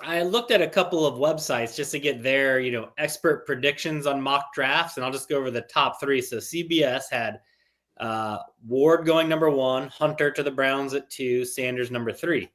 I looked at a couple of websites just to get their, expert predictions on mock drafts, and I'll just go over the top 3. So CBS had Ward going number 1, Hunter to the Browns at 2, Sanders number 3.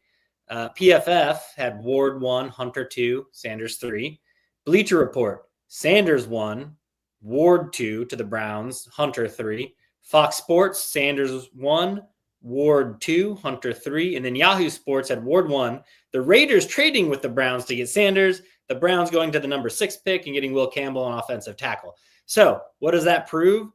PFF had Ward 1, Hunter 2, Sanders 3. Bleacher Report, Sanders 1, Ward 2 to the Browns, Hunter 3. Fox Sports, Sanders 1, Ward 2, Hunter 3. And then Yahoo Sports had Ward 1. The Raiders trading with the Browns to get Sanders. The Browns going to the number 6 pick and getting Will Campbell, an offensive tackle. So what does that prove?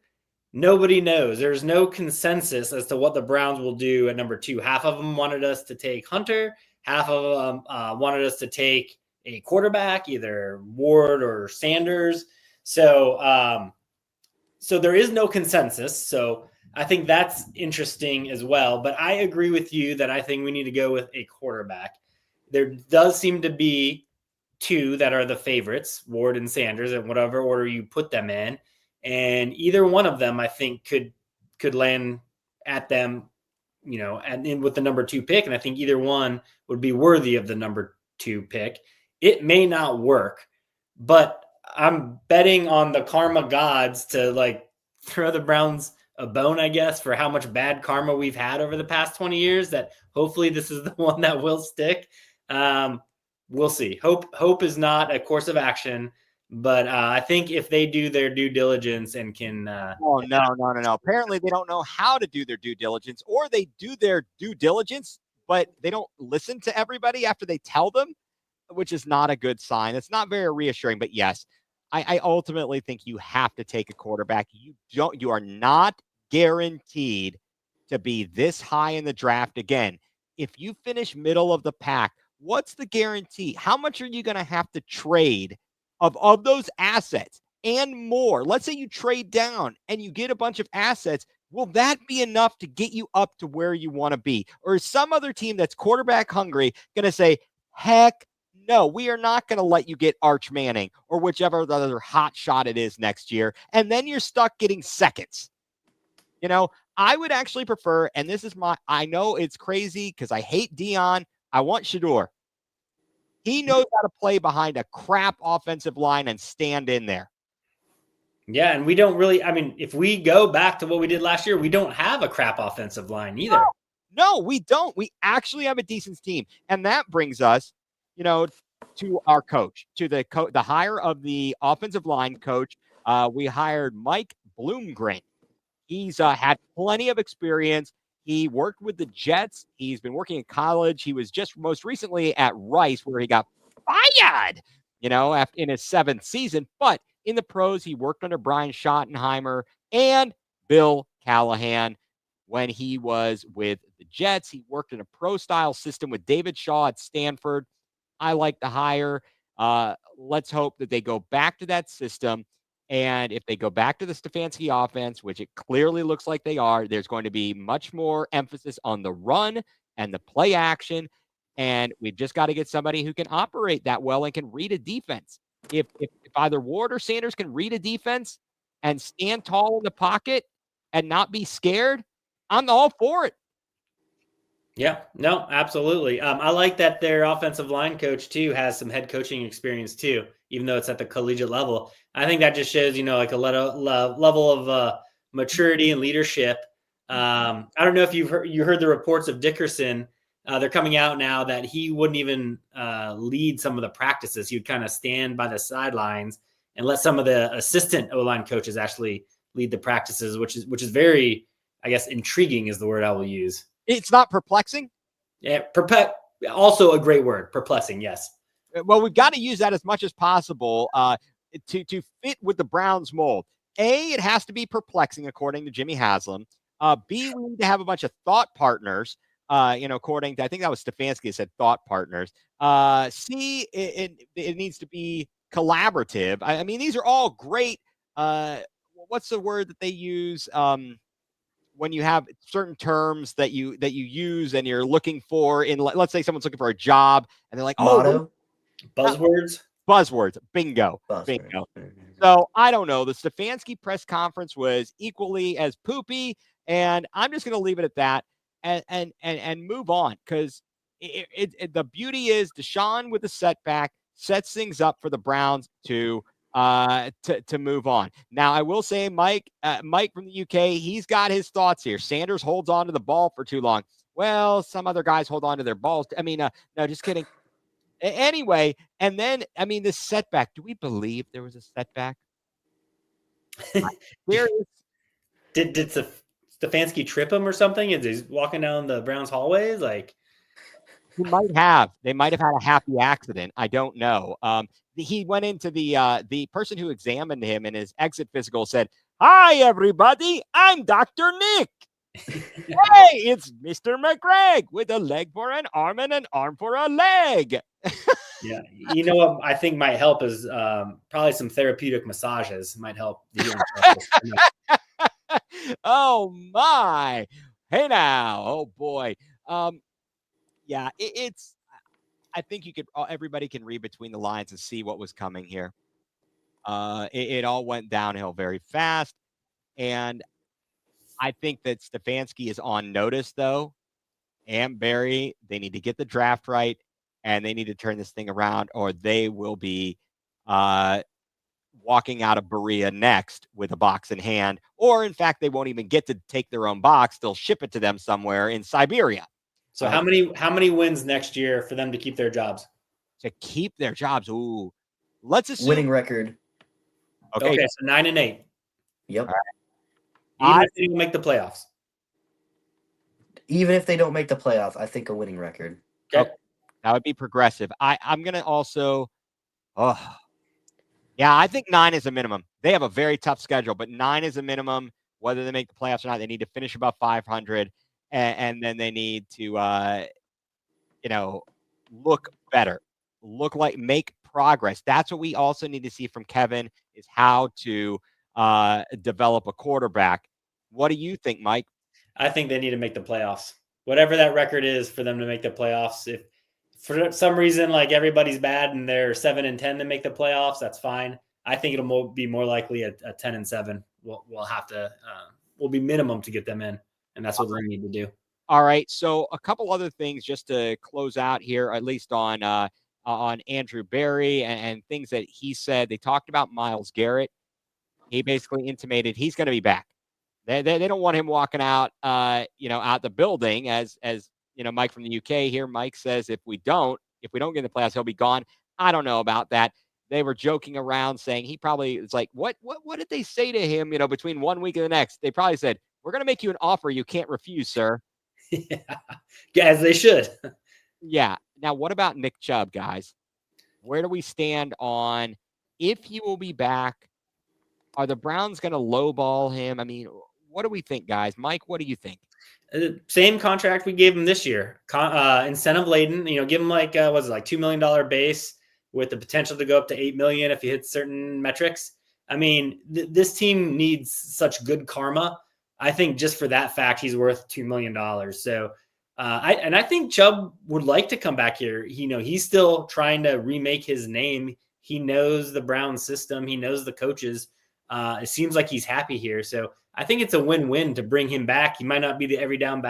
Nobody knows. There's no consensus as to what the Browns will do at number 2. Half of them wanted us to take Hunter. Half of them wanted us to take a quarterback, either Ward or Sanders. So there is no consensus. So I think that's interesting as well. But I agree with you that I think we need to go with a quarterback. There does seem to be 2 that are the favorites, Ward and Sanders, in whatever order you put them in. And either one of them, I think, could land at them and in with the number 2 pick. And I think either one would be worthy of the number 2 pick. It may not work, but I'm betting on the karma gods to like throw the Browns a bone, I guess, for how much bad karma we've had over the past 20 years, that hopefully this is the one that will stick. We'll see. Hope is not a course of action, but I think if they do their due diligence and can.
Oh, no. Apparently they don't know how to do their due diligence, or they do their due diligence, but they don't listen to everybody after they tell them, which is not a good sign. It's not very reassuring, but yes, I ultimately think you have to take a quarterback. You are not guaranteed to be this high in the draft again. If you finish middle of the pack, what's the guarantee? How much are you going to have to trade of those assets and more? Let's say you trade down and you get a bunch of assets. Will that be enough to get you up to where you want to be? Or is some other team that's quarterback hungry going to say, heck no, we are not going to let you get Arch Manning or whichever the other hot shot it is next year. And then you're stuck getting seconds. I would actually prefer, and this is I know it's crazy because I hate Dion. I want Shador. He knows how to play behind a crap offensive line and stand in there.
Yeah, and we don't really, if we go back to what we did last year, we don't have a crap offensive line either.
No, we don't. We actually have a decent team. And that brings us, to our coach, to the hire of the offensive line coach. We hired Mike Bloomgren. He's had plenty of experience. He worked with the Jets. He's been working in college. He was just most recently at Rice, where he got fired, in his 7th season. But in the pros, he worked under Brian Schottenheimer and Bill Callahan. When he was with the Jets, he worked in a pro-style system with David Shaw at Stanford. I like the hire. Let's hope that they go back to that system. And if they go back to the Stefanski offense, which it clearly looks like they are, there's going to be much more emphasis on the run and the play action. And we've just got to get somebody who can operate that well and can read a defense. If either Ward or Sanders can read a defense and stand tall in the pocket and not be scared, I'm all for it.
Yeah, no, absolutely. I like that their offensive line coach too has some head coaching experience too, even though it's at the collegiate level. I think that just shows, like a level of maturity and leadership. I don't know if you heard the reports of Dickerson. They're coming out now that he wouldn't even lead some of the practices. He would kind of stand by the sidelines and let some of the assistant O-line coaches actually lead the practices, which is very, I guess, intriguing is the word I will use.
It's not perplexing.
Yeah, also a great word, perplexing. Yes.
Well, we've got to use that as much as possible to fit with the Browns mold. A, it has to be perplexing, according to Jimmy Haslam. B, we need to have a bunch of thought partners. According to, I think that was Stefanski that said thought partners. C, it needs to be collaborative. I mean, these are all great. What's the word that they use? When you have certain terms that you use and you're looking for in, let's say someone's looking for a job and they're like,
motto,
buzzwords, bingo. So I don't know. The Stefanski press conference was equally as poopy, and I'm just going to leave it at that and move on, because the beauty is Deshaun with the setback sets things up for the Browns to move on. Now, I will say, Mike from the UK, he's got his thoughts here. Sanders holds on to the ball for too long. Well, some other guys hold on to their balls. No, just kidding. Anyway, and then, this setback. Do we believe there was a setback?
Did Stefanski trip him or something? Is he walking down the Browns hallways? Like,
he might have. They might have had a happy accident. I don't know. He went into the person who examined him in his exit physical said, "Hi, everybody. I'm Dr. Nick. Hey, it's Mr. McGregor with a leg for an arm and an arm for a leg."
Yeah. You know what I think might help is probably some therapeutic massages might help the healing process.
Oh, my. Hey, now. Oh, boy. Yeah, it's. I think everybody can read between the lines and see what was coming here. It all went downhill very fast. And I think that Stefanski is on notice, though, and Barry, they need to get the draft right, and they need to turn this thing around, or they will be walking out of Berea next with a box in hand, or in fact, they won't even get to take their own box. They'll ship it to them somewhere in Siberia.
So how many wins next year for them to keep their jobs?
To keep their jobs. Ooh, let's assume
Winning record.
Okay, so 9-8.
Yep.
Even if they don't make the playoffs.
Even if they don't make the playoffs, I think a winning record.
Okay.
That would be progressive. I'm going to also, I think 9 is a minimum. They have a very tough schedule, but 9 is a minimum. Whether they make the playoffs or not, they need to finish above 500, and then they need to, look better, make progress. That's what we also need to see from Kevin, is how to develop a quarterback. What do you think, Mike?
I think they need to make the playoffs. Whatever that record is for them to make the playoffs. If for some reason, like, everybody's bad and they're 7-10 to make the playoffs, that's fine. I think it'll be more likely a 10-7. We'll have to will be minimum to get them in, and that's what they need to do.
All right. So a couple other things just to close out here, at least on Andrew Berry and things that he said. They talked about Myles Garrett. He basically intimated he's going to be back. They don't want him walking out, out the building as Mike from the UK here. Mike says if we don't get in the playoffs, he'll be gone. I don't know about that. They were joking around saying he probably, it's like, what did they say to him, between 1 week and the next? They probably said, we're going to make you an offer you can't refuse, sir.
Yeah, as they should.
Yeah. Now, what about Nick Chubb, guys? Where do we stand on if he will be back? Are the Browns going to lowball him? I mean, what do we think, guys? Mike, what do you think?
Same contract we gave him this year, incentive laden. Give him like $2 million base with the potential to go up to $8 million if he hits certain metrics. I mean, this team needs such good karma. I think just for that fact, he's worth $2 million. So, I think Chubb would like to come back here. He's still trying to remake his name. He knows the Browns system. He knows the coaches. It seems like he's happy here. So I think it's a win-win to bring him back. He might not be the every down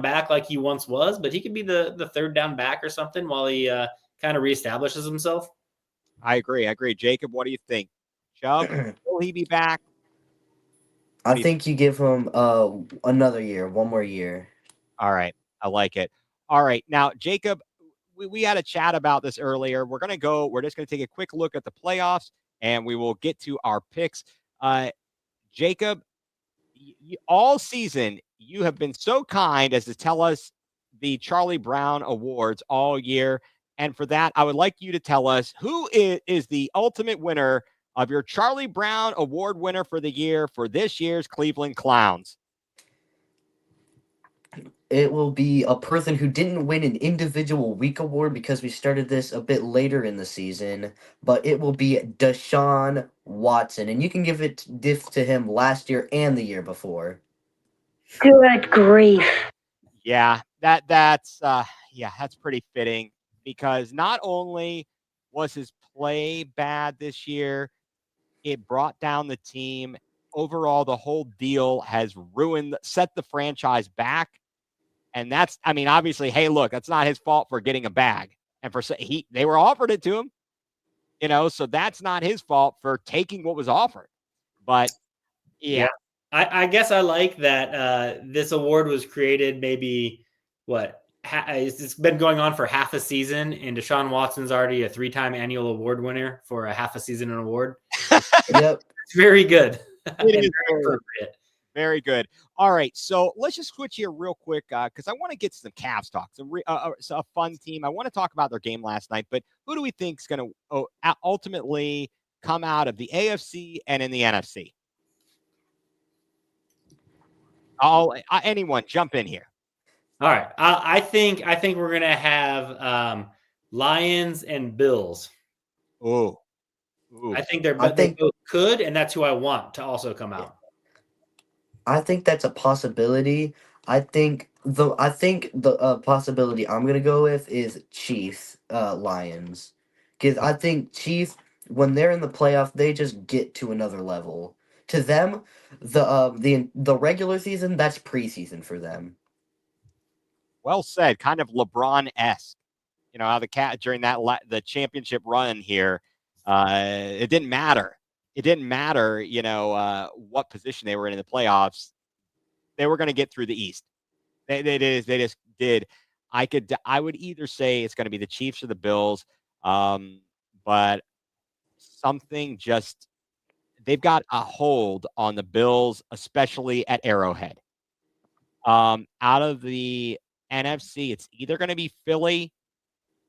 back like he once was, but he could be the third down back or something while he kind of reestablishes himself.
I agree. Jacob, what do you think? Chubb, will he be back?
I think you give him another year, one more year.
All right. I like it. All right. Now, Jacob, we had a chat about this earlier. We're just going to take a quick look at the playoffs, and we will get to our picks. Jacob, all season, you have been so kind as to tell us the Charlie Brown Awards all year. And for that, I would like you to tell us who is the ultimate winner of your Charlie Brown Award winner for the year for this year's Cleveland Clowns.
It will be a person who didn't win an individual week award because we started this a bit later in the season, but it will be Deshaun Watson, and you can give this to him last year and the year before.
Good grief.
Yeah, that's pretty fitting, because not only was his play bad this year, it brought down the team. Overall, the whole deal has set the franchise back. And obviously, hey, look, that's not his fault for getting a bag. And they were offered it to him, so that's not his fault for taking what was offered. But yeah.
I guess I like that this award was created maybe, it's been going on for half a season, and Deshaun Watson's already a 3-time annual award winner for a half a season award.
Yep.
It's very good.
It is very appropriate. Very good. All right, so let's just switch here real quick because I want to get some Cavs talk. A fun team. I want to talk about their game last night, but who do we think is going to ultimately come out of the AFC and in the NFC? Anyone jump in here.
All right, I think we're going to have Lions and Bills.
Ooh.
I think they both could, and that's who I want to also come out.
I think that's a possibility. I think the possibility I'm gonna go with is Chiefs, Lions, because I think Chiefs, when they're in the playoff, they just get to another level. To them, the regular season, that's preseason for them.
Well said. Kind of LeBron-esque. You know how the cat during that the championship run here, it didn't matter. It didn't matter, what position they were in the playoffs. They were going to get through the East. They just did. I would either say it's going to be the Chiefs or the Bills, but something just they've got a hold on the Bills, especially at Arrowhead. Out of the NFC, it's either going to be Philly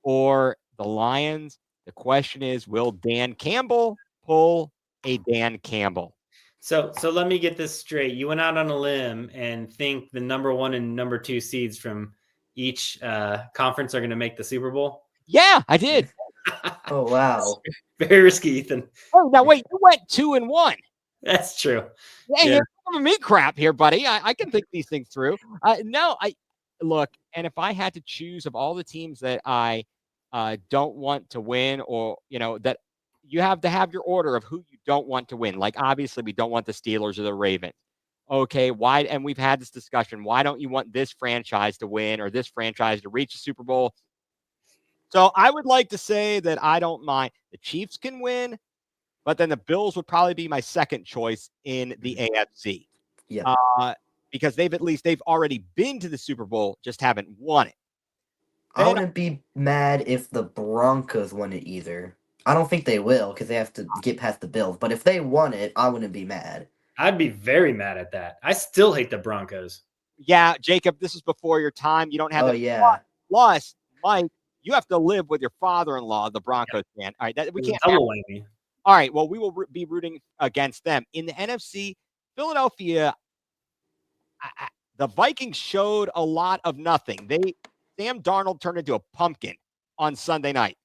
or the Lions. The question is, will Dan Campbell pull a Dan Campbell?
So let me get this straight. You went out on a limb and think the number 1 and number 2 seeds from each conference are going to make the Super Bowl?
Yeah, I did.
Oh, wow.
Very risky, Ethan.
Oh, now wait, you went 2-1.
That's true.
Hey, you're giving me crap here, buddy. I can think these things through. No, look, and if I had to choose of all the teams that I don't want to win, or that you have to have your order of who you don't want to win. Like obviously, we don't want the Steelers or the Ravens. Okay, why? And we've had this discussion. Why don't you want this franchise to win or this franchise to reach the Super Bowl? So I would like to say that I don't mind. The Chiefs can win, but then the Bills would probably be my second choice in the AFC.
Yeah.
Because they've already been to the Super Bowl, just haven't won it.
I wouldn't be mad if the Broncos won it either. I don't think they will because they have to get past the Bills. But if they won it, I wouldn't be mad.
I'd be very mad at that. I still hate the Broncos.
Yeah, Jacob, this is before your time. You don't have.
Oh, yeah.
Plus, Mike, you have to live with your father-in-law, the Broncos fan. All right, we can't. All right, well, we will be rooting against them in the NFC. Philadelphia, the Vikings showed a lot of nothing. Sam Darnold turned into a pumpkin on Sunday night,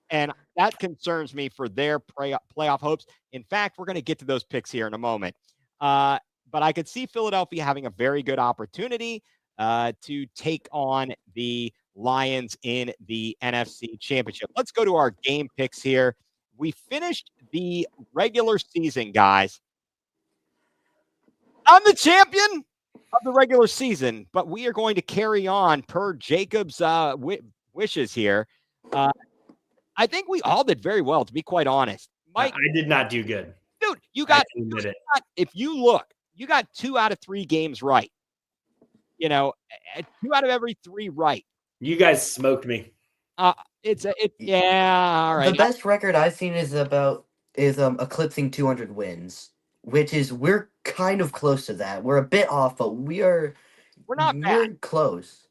and that concerns me for their playoff hopes. In fact, we're going to get to those picks here in a moment. But I could see Philadelphia having a very good opportunity to take on the Lions in the NFC Championship. Let's go to our game picks here. We finished the regular season, guys. I'm the champion of the regular season, but we are going to carry on per Jacob's wishes here. I think we all did very well, to be quite honest. Mike,
I did not do good.
Dude, if you look, you got 2 out of 3 games right. 2 out of every 3 right.
You guys smoked me.
Yeah, all right.
The best record I've seen is eclipsing 200 wins, which is we're kind of close to that. We're a bit off, but we're not bad. We're close.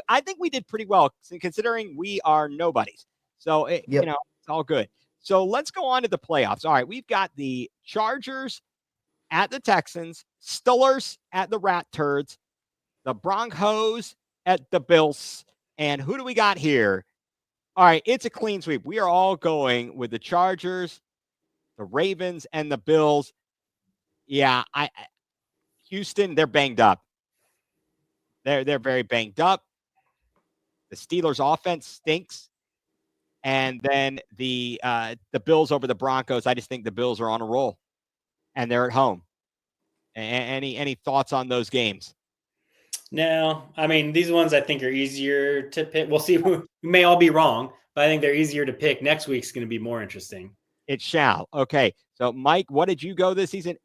I think we did pretty well considering we are nobodies. So it's all good. So let's go on to the playoffs. All right, we've got the Chargers at the Texans, Steelers at the Rat Turds, the Broncos at the Bills. And who do we got here? All right, it's a clean sweep. We are all going with the Chargers, the Ravens, and the Bills. Yeah, Houston, they're banged up. They're very banged up. The Steelers' offense stinks. And then the Bills over the Broncos, I just think the Bills are on a roll. And they're at home. Any thoughts on those games?
No, I mean, these ones I think are easier to pick. We'll see. We may all be wrong, but I think they're easier to pick. Next week's going to be more interesting.
It shall. Okay. So, Mike, what did you go this season?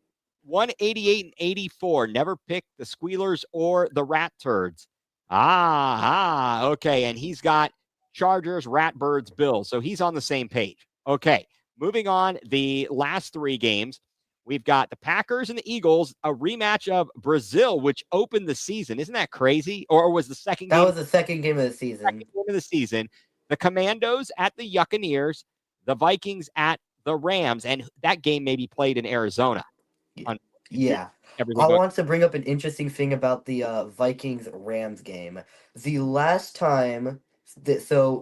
188 and 84. Never picked the Squealers or the Rat Turds. Okay. And he's got Chargers, Ratbirds, Bills. So he's on the same page. Okay. Moving on, the last 3 games. We've got the Packers and the Eagles, a rematch of Brazil, which opened the season. Isn't that crazy? Or was the second game?
That was the second game of the season.
Second game of the season. The Commandos at the Buccaneers, the Vikings at the Rams, and that game may be played in Arizona.
Yeah. I want to bring up an interesting thing about the Vikings-Rams game. The last time, the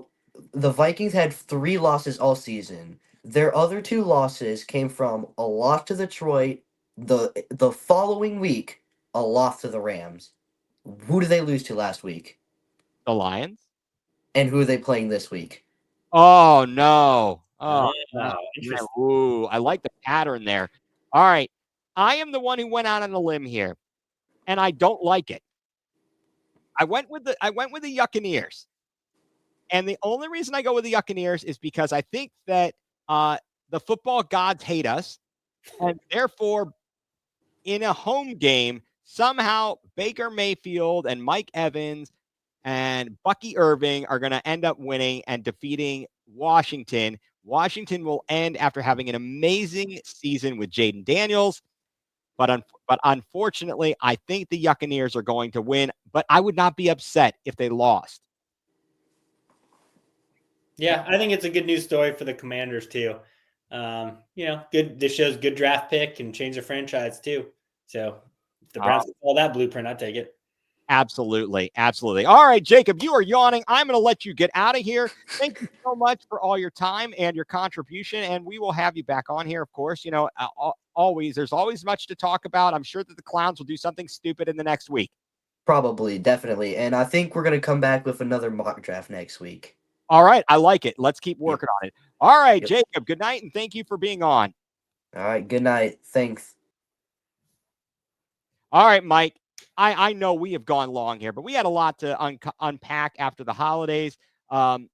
Vikings had 3 losses all season. Their other 2 losses came from a loss to Detroit, the following week, a loss to the Rams. Who did they lose to last week?
The Lions.
And who are they playing this week?
Oh, no. Oh,
interesting.
Ooh, I like the pattern there. All right. I am the one who went out on a limb here, and I don't like it. I went with the Yuccaneers. And the only reason I go with the Yuccaneers is because I think that the football gods hate us. And therefore, in a home game, somehow Baker Mayfield and Mike Evans and Bucky Irving are going to end up winning and defeating Washington. Washington will end after having an amazing season with Jaden Daniels. But unfortunately, I think the Yuccaneers are going to win. But I would not be upset if they lost.
Yeah, I think it's a good news story for the Commanders too. Good. This shows good draft pick and change the franchise too. So if the Browns follow that blueprint, I'd take it.
Absolutely. Absolutely. All right, Jacob, you are yawning. I'm going to let you get out of here. Thank you so much for all your time and your contribution. And we will have you back on here, of course. There's always much to talk about. I'm sure that the clowns will do something stupid in the next week.
Probably, definitely. And I think we're going to come back with another mock draft next week.
All right. I like it. Let's keep working on it. All right,
Yep.
Jacob, good night, and thank you for being on.
All right. Good night. Thanks.
All right, Mike. I know we have gone long here, but we had a lot to unpack after the holidays. The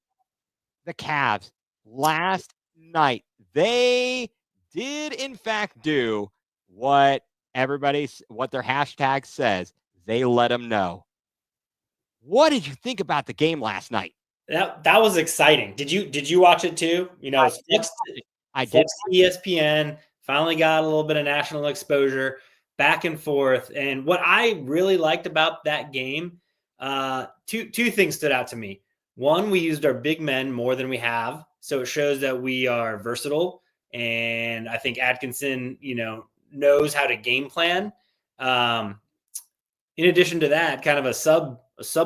Cavs last night, they did in fact do what their hashtag says. They let them know. What did you think about the game last night?
That was exciting. Did you watch it too? I did. ESPN finally got a little bit of national exposure, back and forth. And what I really liked about that game, two things stood out to me. One, we used our big men more than we have, so it shows that we are versatile. And I think Atkinson, knows how to game plan. In addition to that, kind of a sub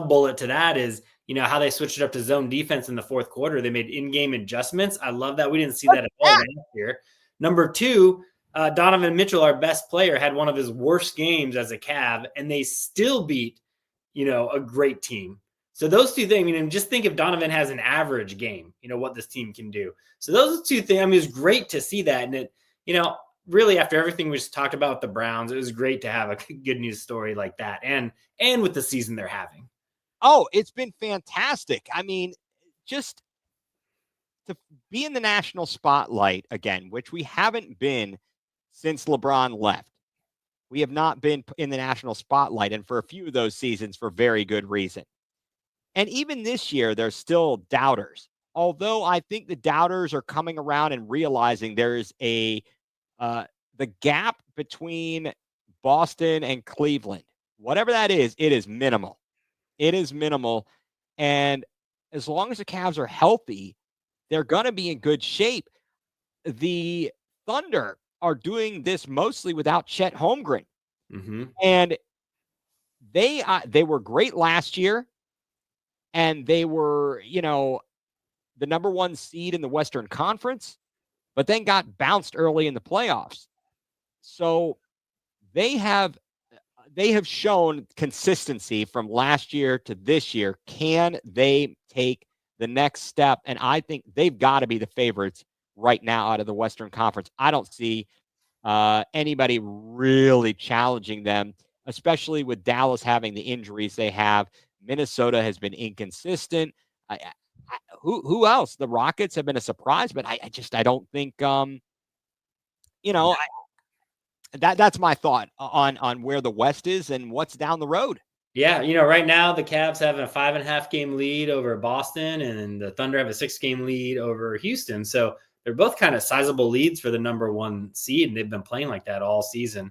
bullet to that is, how they switched it up to zone defense in the fourth quarter. They made in-game adjustments. I love that. We didn't see that at all last year. Number two, Donovan Mitchell, our best player, had one of his worst games as a Cav, and they still beat, a great team. So those two things, just think if Donovan has an average game, what this team can do. So those two things, it was great to see that. And it, really after everything we just talked about with the Browns, it was great to have a good news story like that. And with the season they're having.
Oh, it's been fantastic. Just to be in the national spotlight again, which we haven't been since LeBron left. We have not been in the national spotlight, and for a few of those seasons for very good reason. And even this year, there's still doubters. Although I think the doubters are coming around and realizing there's the gap between Boston and Cleveland, whatever that is, it is minimal. It is minimal. And as long as the Cavs are healthy, they're going to be in good shape. The Thunder are doing this mostly without Chet Holmgren.
Mm-hmm.
And they were great last year. And they were, the number one seed in the Western Conference, but then got bounced early in the playoffs. So they have shown consistency from last year to this year. Can they take the next step? And I think they've got to be the favorites right now out of the Western Conference. I don't see anybody really challenging them, especially with Dallas having the injuries they have. Minnesota has been inconsistent. Who else? The Rockets have been a surprise, but I don't think, that's my thought on where the West is and what's down the road.
Yeah, right now the Cavs have a 5.5 game lead over Boston, and the Thunder have a 6 game lead over Houston. So they're both kind of sizable leads for the number one seed, and they've been playing like that all season.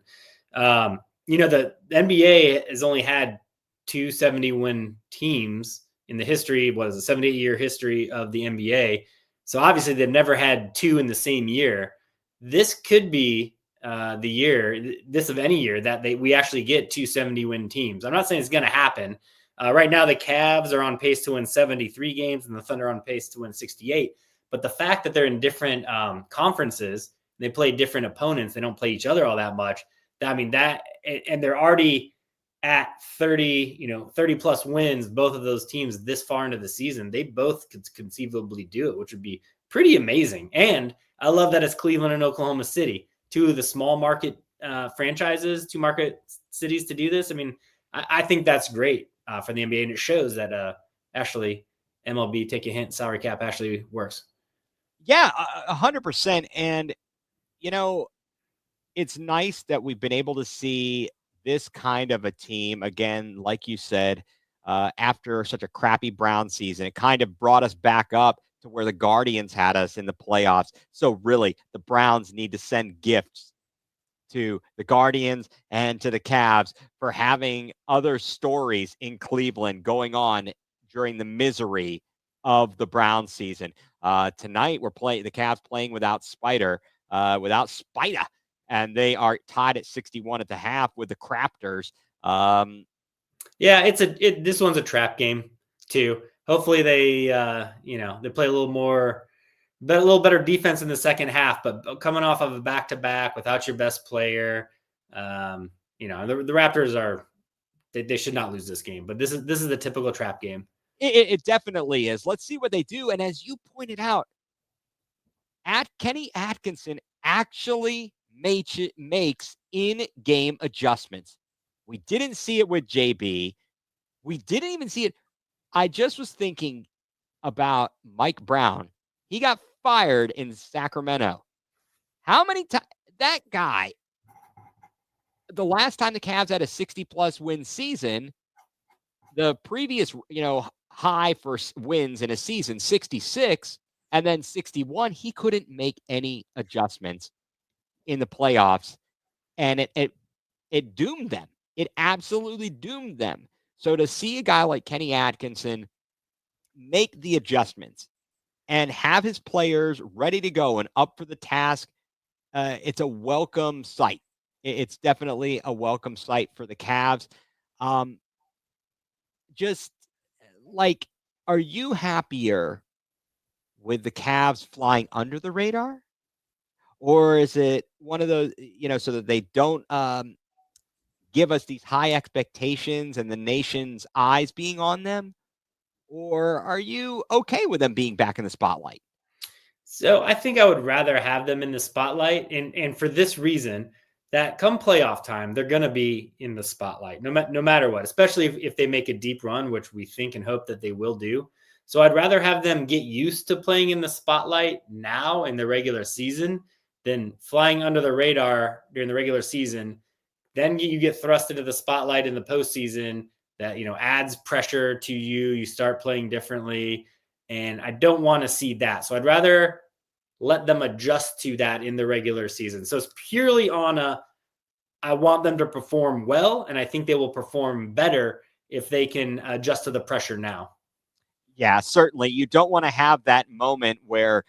The NBA has only had 2 70-win teams in the history, a 78-year history of the NBA. So obviously they've never had 2 in the same year. This could be the year, this of any year, that we actually get 2 70-win teams. I'm not saying it's going to happen. Right now, the Cavs are on pace to win 73 games, and the Thunder are on pace to win 68. But the fact that they're in different conferences, they play different opponents, they don't play each other all that much. And they're already at 30 plus wins, both of those teams this far into the season. They both could conceivably do it, which would be pretty amazing. And I love that it's Cleveland and Oklahoma City, 2 of the small market franchises, 2 market cities to do this. I think that's great. for the NBA, and it shows that actually MLB, take a hint, salary cap actually works.
Yeah, 100%. And it's nice that we've been able to see this kind of a team again, like you said, after such a crappy Brown season. It kind of brought us back up to where the Guardians had us in the playoffs. So really, the Browns need to send gifts to the Guardians and to the Cavs for having other stories in Cleveland going on during the misery of the Brown season. Tonight, the Cavs playing without Spider, and they are tied at 61 at the half with the Crafters.
Yeah, this one's a trap game too. Hopefully they play a little better defense in the second half, but coming off of a back-to-back without your best player, the Raptors they should not lose this game, but this is the typical trap game.
It definitely is. Let's see what they do. And as you pointed out, Kenny Atkinson actually makes in-game adjustments. We didn't see it with JB. We didn't even see it. I just was thinking about Mike Brown. He got fired in Sacramento. How many times that guy, the last time the Cavs had a 60-plus win season, the previous, high for wins in a season, 66, and then 61, he couldn't make any adjustments in the playoffs, and it doomed them. It absolutely doomed them. So to see a guy like Kenny Atkinson make the adjustments and have his players ready to go and up for the task, it's a welcome sight. It's definitely a welcome sight for the Cavs. Just like, are you happier with the Cavs flying under the radar? Or is it one of those, so that they don't give us these high expectations and the nation's eyes being on them? Or are you okay with them being back in the spotlight?
So I think I would rather have them in the spotlight. And for this reason, that come playoff time, they're going to be in the spotlight, no matter what, especially if they make a deep run, which we think and hope that they will do. So I'd rather have them get used to playing in the spotlight now in the regular season than flying under the radar during the regular season. Then you get thrust into the spotlight in the postseason that, adds pressure to you. You start playing differently. And I don't want to see that. So I'd rather let them adjust to that in the regular season. So it's purely on I want them to perform well, and I think they will perform better if they can adjust to the pressure now.
Yeah, certainly. You don't want to have that moment where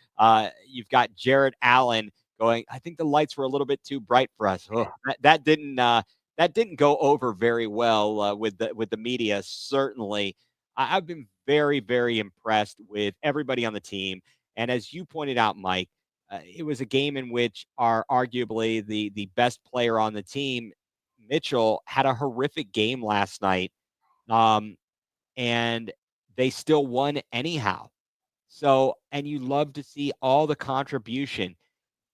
you've got Jared Allen going, I think the lights were a little bit too bright for us. Oh, that didn't go over very well with the media. Certainly, I've been very, very impressed with everybody on the team. And as you pointed out, Mike, it was a game in which arguably the best player on the team, Mitchell, had a horrific game last night, and they still won anyhow. So, and you love to see all the contribution,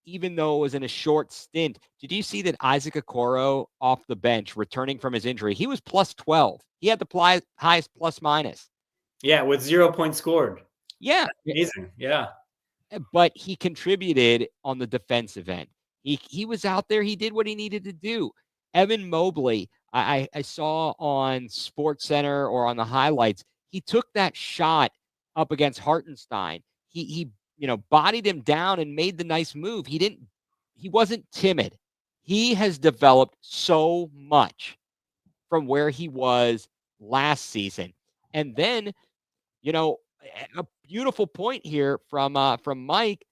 even though it was in a short stint. Did you see that Isaac Okoro off the bench, returning from his injury? He was plus 12. He had the highest plus minus.
Yeah, with 0 points scored.
Yeah.
That's amazing. Yeah.
But he contributed on the defensive end. He was out there. He did what he needed to do. Evan Mobley, I saw on SportsCenter or on the highlights, he took that shot up against Hartenstein. He bodied him down and made the nice move. He wasn't timid. He has developed so much from where he was last season. And then, a beautiful point here from Mike.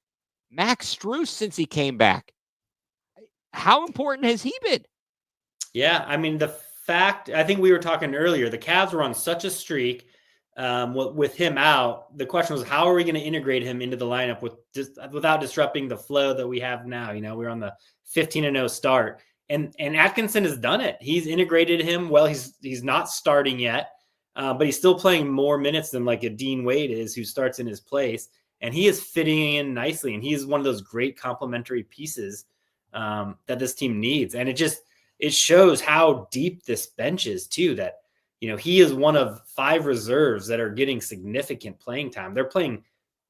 Max Strus, since he came back, how important has he been?
Yeah, I mean, I think we were talking earlier, the Cavs were on such a streak with him out. The question was, how are we going to integrate him into the lineup without disrupting the flow that we have now? We're on the 15-0 start, and Atkinson has done it. He's integrated him well. He's not starting yet, but he's still playing more minutes than like a Dean Wade is, who starts in his place, and he is fitting in nicely. And he's one of those great complementary pieces that this team needs. And it shows how deep this bench is too, that, he is one of 5 reserves that are getting significant playing time. They're playing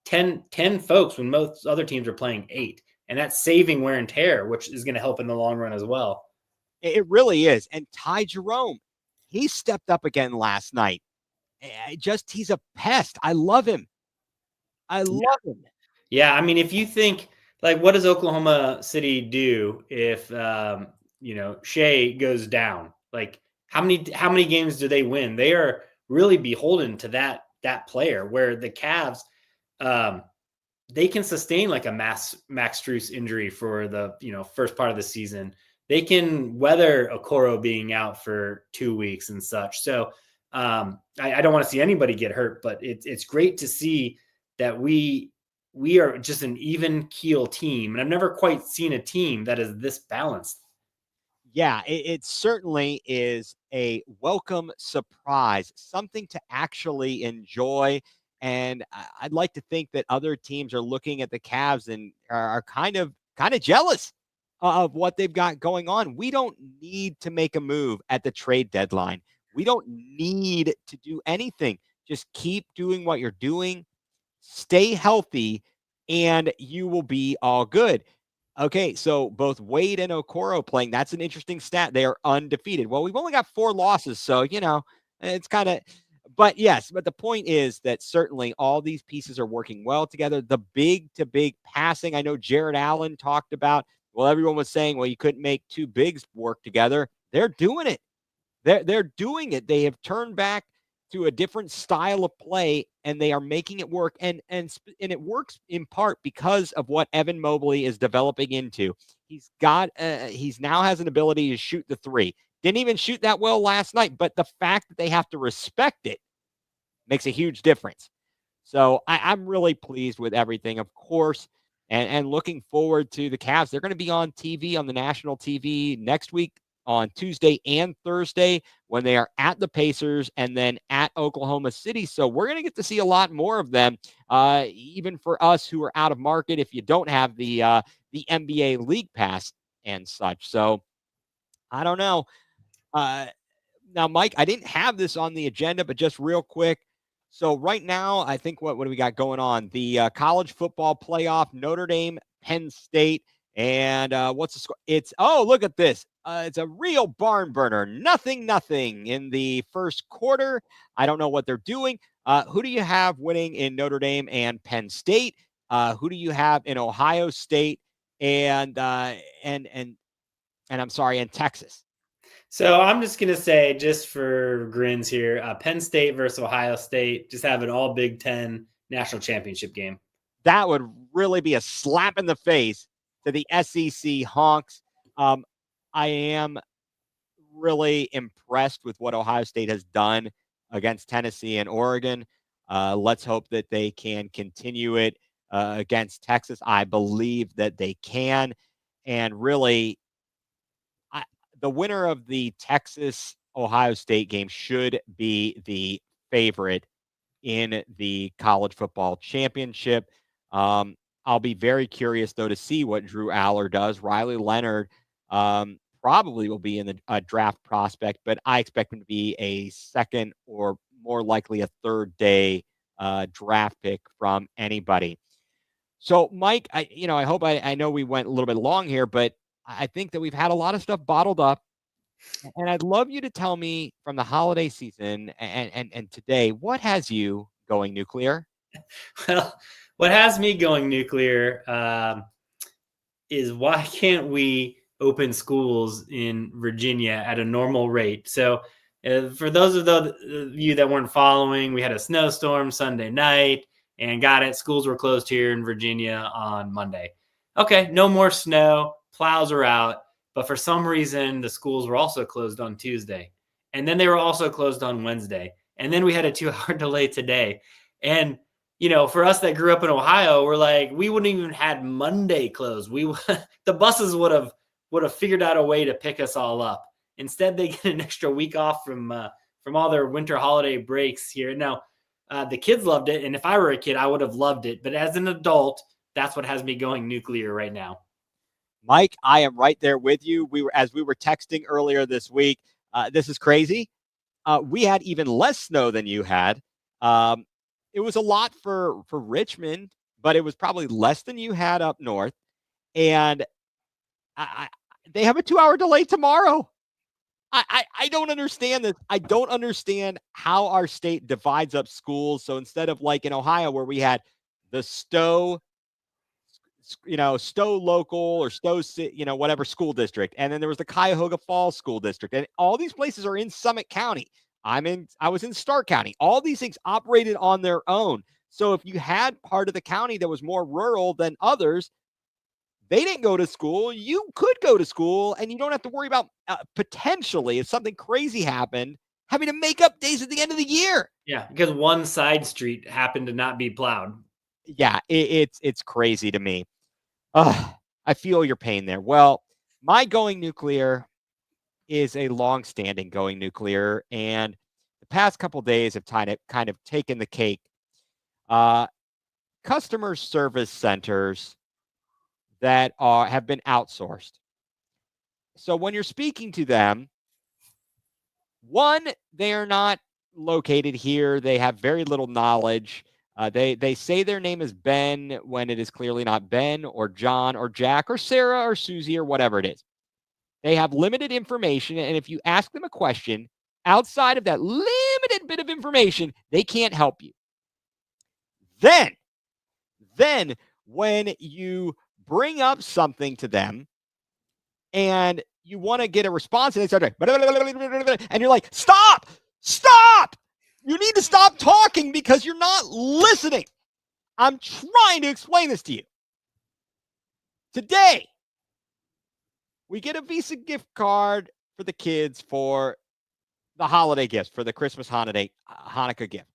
10 folks when most other teams are playing 8. And that's saving wear and tear, which is going to help in the long run as well.
It really is. And Ty Jerome, he stepped up again last night. He's a pest. I love him. I love him.
Yeah, I mean, if you think, like, what does Oklahoma City do if Shea goes down? Like, how many games do they win? They are really beholden to that player. Where the Cavs, they can sustain like a Max Strus injury for the first part of the season. They can weather Okoro being out for 2 weeks and such. So I don't want to see anybody get hurt, but it's great to see that we are just an even keel team. And I've never quite seen a team that is this balanced.
Yeah, it certainly is a welcome surprise, something to actually enjoy. And I'd like to think that other teams are looking at the Cavs and are kind of jealous of what they've got going on. We don't need to make a move at the trade deadline. We don't need to do anything. Just keep doing what you're doing. Stay healthy, and you will be all good. Okay, so both Wade and Okoro playing. That's an interesting stat. They are undefeated. Well, we've only got 4 losses, so, it's kind of – but the point is that certainly all these pieces are working well together. The big-to-big passing, I know Jared Allen talked about. Well, everyone was saying, well, you couldn't make 2 bigs work together. They're doing it. They're doing it. They have turned back to a different style of play, and they are making it work. And it works in part because of what Evan Mobley is developing into. He's now has an ability to shoot the 3. Didn't even shoot that well last night, but the fact that they have to respect it makes a huge difference. So I'm really pleased with everything, of course, and looking forward to the Cavs. They're going to be on TV, on the national TV next week, on Tuesday and Thursday, when they are at the Pacers and then at Oklahoma City. So we're going to get to see a lot more of them, even for us who are out of market if you don't have the NBA League Pass and such. So I don't know. Now, Mike, I didn't have this on the agenda, but just real quick. So right now, I think what do we got going on? The college football playoff, Notre Dame, Penn State. And what's the score? Look at this. It's a real barn burner. 0-0 in the first quarter. I don't know what they're doing. Who do you have winning in Notre Dame and Penn State? Who do you have in Ohio State and I'm sorry, and Texas?
So I'm just going to say, just for grins here, Penn State versus Ohio State, just have an all Big Ten national championship game.
That would really be a slap in the face to the SEC honks. I am really impressed with what Ohio State has done against Tennessee and Oregon. Let's hope that they can continue it against Texas. I believe that they can. And really, the winner of the Texas-Ohio State game should be the favorite in the college football championship. I'll be very curious, though, to see what Drew Aller does. Riley Leonard probably will be in the draft prospect, but I expect him to be a second or more likely a third day draft pick from anybody. So, Mike, I hope I know we went a little bit long here, but I think that we've had a lot of stuff bottled up. And I'd love you to tell me from the holiday season and today, what has you going nuclear?
Well, what has me going nuclear is why can't we open schools in Virginia at a normal rate? So for those of you that weren't following, we had a snowstorm Sunday night and schools were closed here in Virginia on Monday. Okay, no more snow, plows are out. But for some reason, the schools were also closed on Tuesday. And then they were also closed on Wednesday. And then we had a 2-hour delay today. And, for us that grew up in Ohio, we're like, we wouldn't even had Monday closed. The buses would have figured out a way to pick us all up. Instead, they get an extra week off from all their winter holiday breaks here. Now, the kids loved it. And if I were a kid, I would have loved it. But as an adult, that's what has me going nuclear right now.
Mike, I am right there with you. As we were texting earlier this week. This is crazy. We had even less snow than you had. It was a lot for Richmond, but it was probably less than you had up north. And they have a 2-hour delay tomorrow. I don't understand this. I don't understand how our state divides up schools. So instead of like in Ohio where we had the Stowe local or Stowe, whatever school district. And then there was the Cuyahoga Falls School District. And all these places are in Summit County. I was in Stark County. All these things operated on their own. So if you had part of the county that was more rural than others, they didn't go to school. You could go to school and you don't have to worry about potentially, if something crazy happened, having to make up days at the end of the year.
Yeah, because one side street happened to not be plowed.
Yeah, it's crazy to me. I feel your pain there. Well, my going nuclear is a long-standing going nuclear, and the past couple days have kind of taken the cake. Customer service centers that have been outsourced. So when you're speaking to them, one, they are not located here. They have very little knowledge. They say their name is Ben when it is clearly not Ben or John or Jack or Sarah or Susie or whatever it is. They have limited information, and if you ask them a question outside of that limited bit of information, they can't help you. Then when you bring up something to them and you want to get a response, and they start and you're like, stop! You need to stop talking because you're not listening. I'm trying to explain this to you. Today, we get a Visa gift card for the kids for the holiday gifts, for the Christmas Hanukkah gift.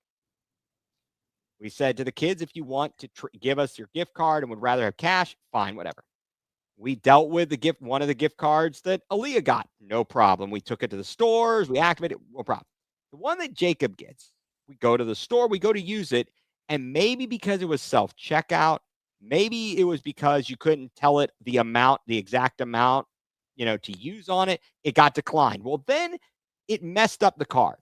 We said to the kids, if you want to give us your gift card and would rather have cash, fine, whatever. We dealt with one of the gift cards that Aaliyah got. No problem. We took it to the stores. We activated it. No problem. The one that Jacob gets, we go to the store. We go to use it. And maybe because it was self-checkout, maybe it was because you couldn't tell it the exact amount, to use on it. It got declined. Well, then it messed up the card.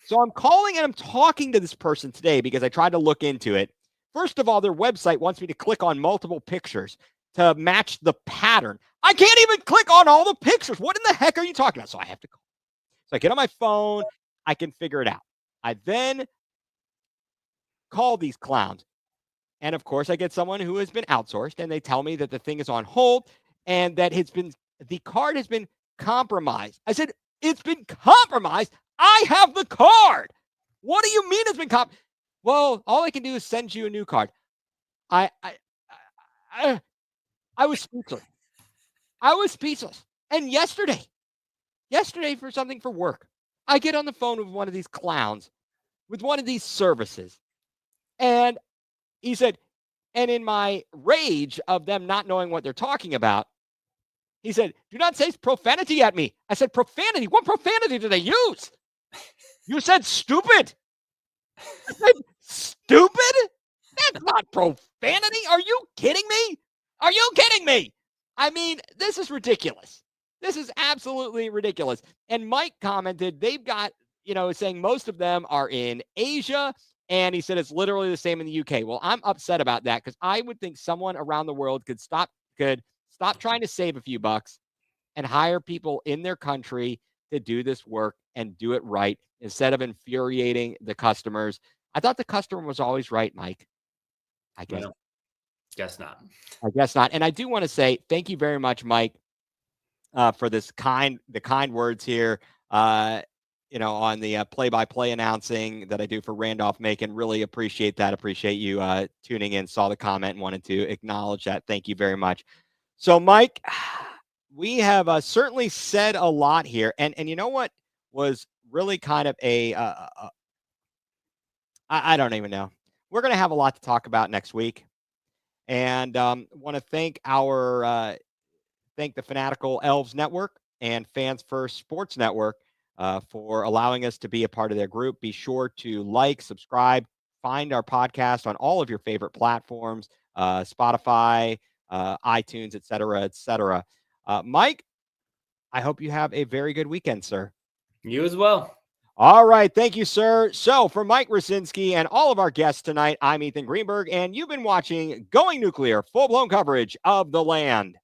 So I'm calling and I'm talking to this person today because I tried to look into it. First of all, their website wants me to click on multiple pictures to match the pattern. I can't even click on all the pictures. What in the heck are you talking about? So I have to call. So I get on my phone. I can figure it out. I then call these clowns. And of course, I get someone who has been outsourced, and they tell me that the thing is on hold and that the card has been compromised. I said, it's been compromised? I have the card. What do you mean it's been compromised? Well, all I can do is send you a new card. I was speechless. And yesterday for something for work, I get on the phone with one of these clowns, with one of these services. And he said, and in my rage of them not knowing what they're talking about, he said, do not say profanity at me. I said, profanity? What profanity did they use? You said stupid. I said, stupid? That's not profanity. Are you kidding me? I mean, this is ridiculous. This is absolutely ridiculous. And Mike commented, they've got, saying most of them are in Asia. And he said it's literally the same in the UK. Well, I'm upset about that because I would think someone around the world could stop trying to save a few bucks and hire people in their country to do this work and do it right instead of infuriating the customers. I thought the customer was always right, Mike. I guess.
Well, guess not.
I guess not. And I do want to say thank you very much, Mike, for the kind words here. On the play-by-play announcing that I do for Randolph Macon. Really appreciate that. Appreciate you tuning in, saw the comment, and wanted to acknowledge that. Thank you very much. So, Mike, we have certainly said a lot here. And you know what was really kind of I don't even know. We're going to have a lot to talk about next week. And want to thank the Fanatical Elves Network and Fans First Sports Network for allowing us to be a part of their group. Be sure to like, subscribe, find our podcast on all of your favorite platforms, Spotify, iTunes, et cetera. Mike, I hope you have a very good weekend, sir.
You as well.
All right. Thank you, sir. So for Mike Rasinski and all of our guests tonight, I'm Ethan Greenberg, and you've been watching Going nuCLEar, full-blown coverage of the land.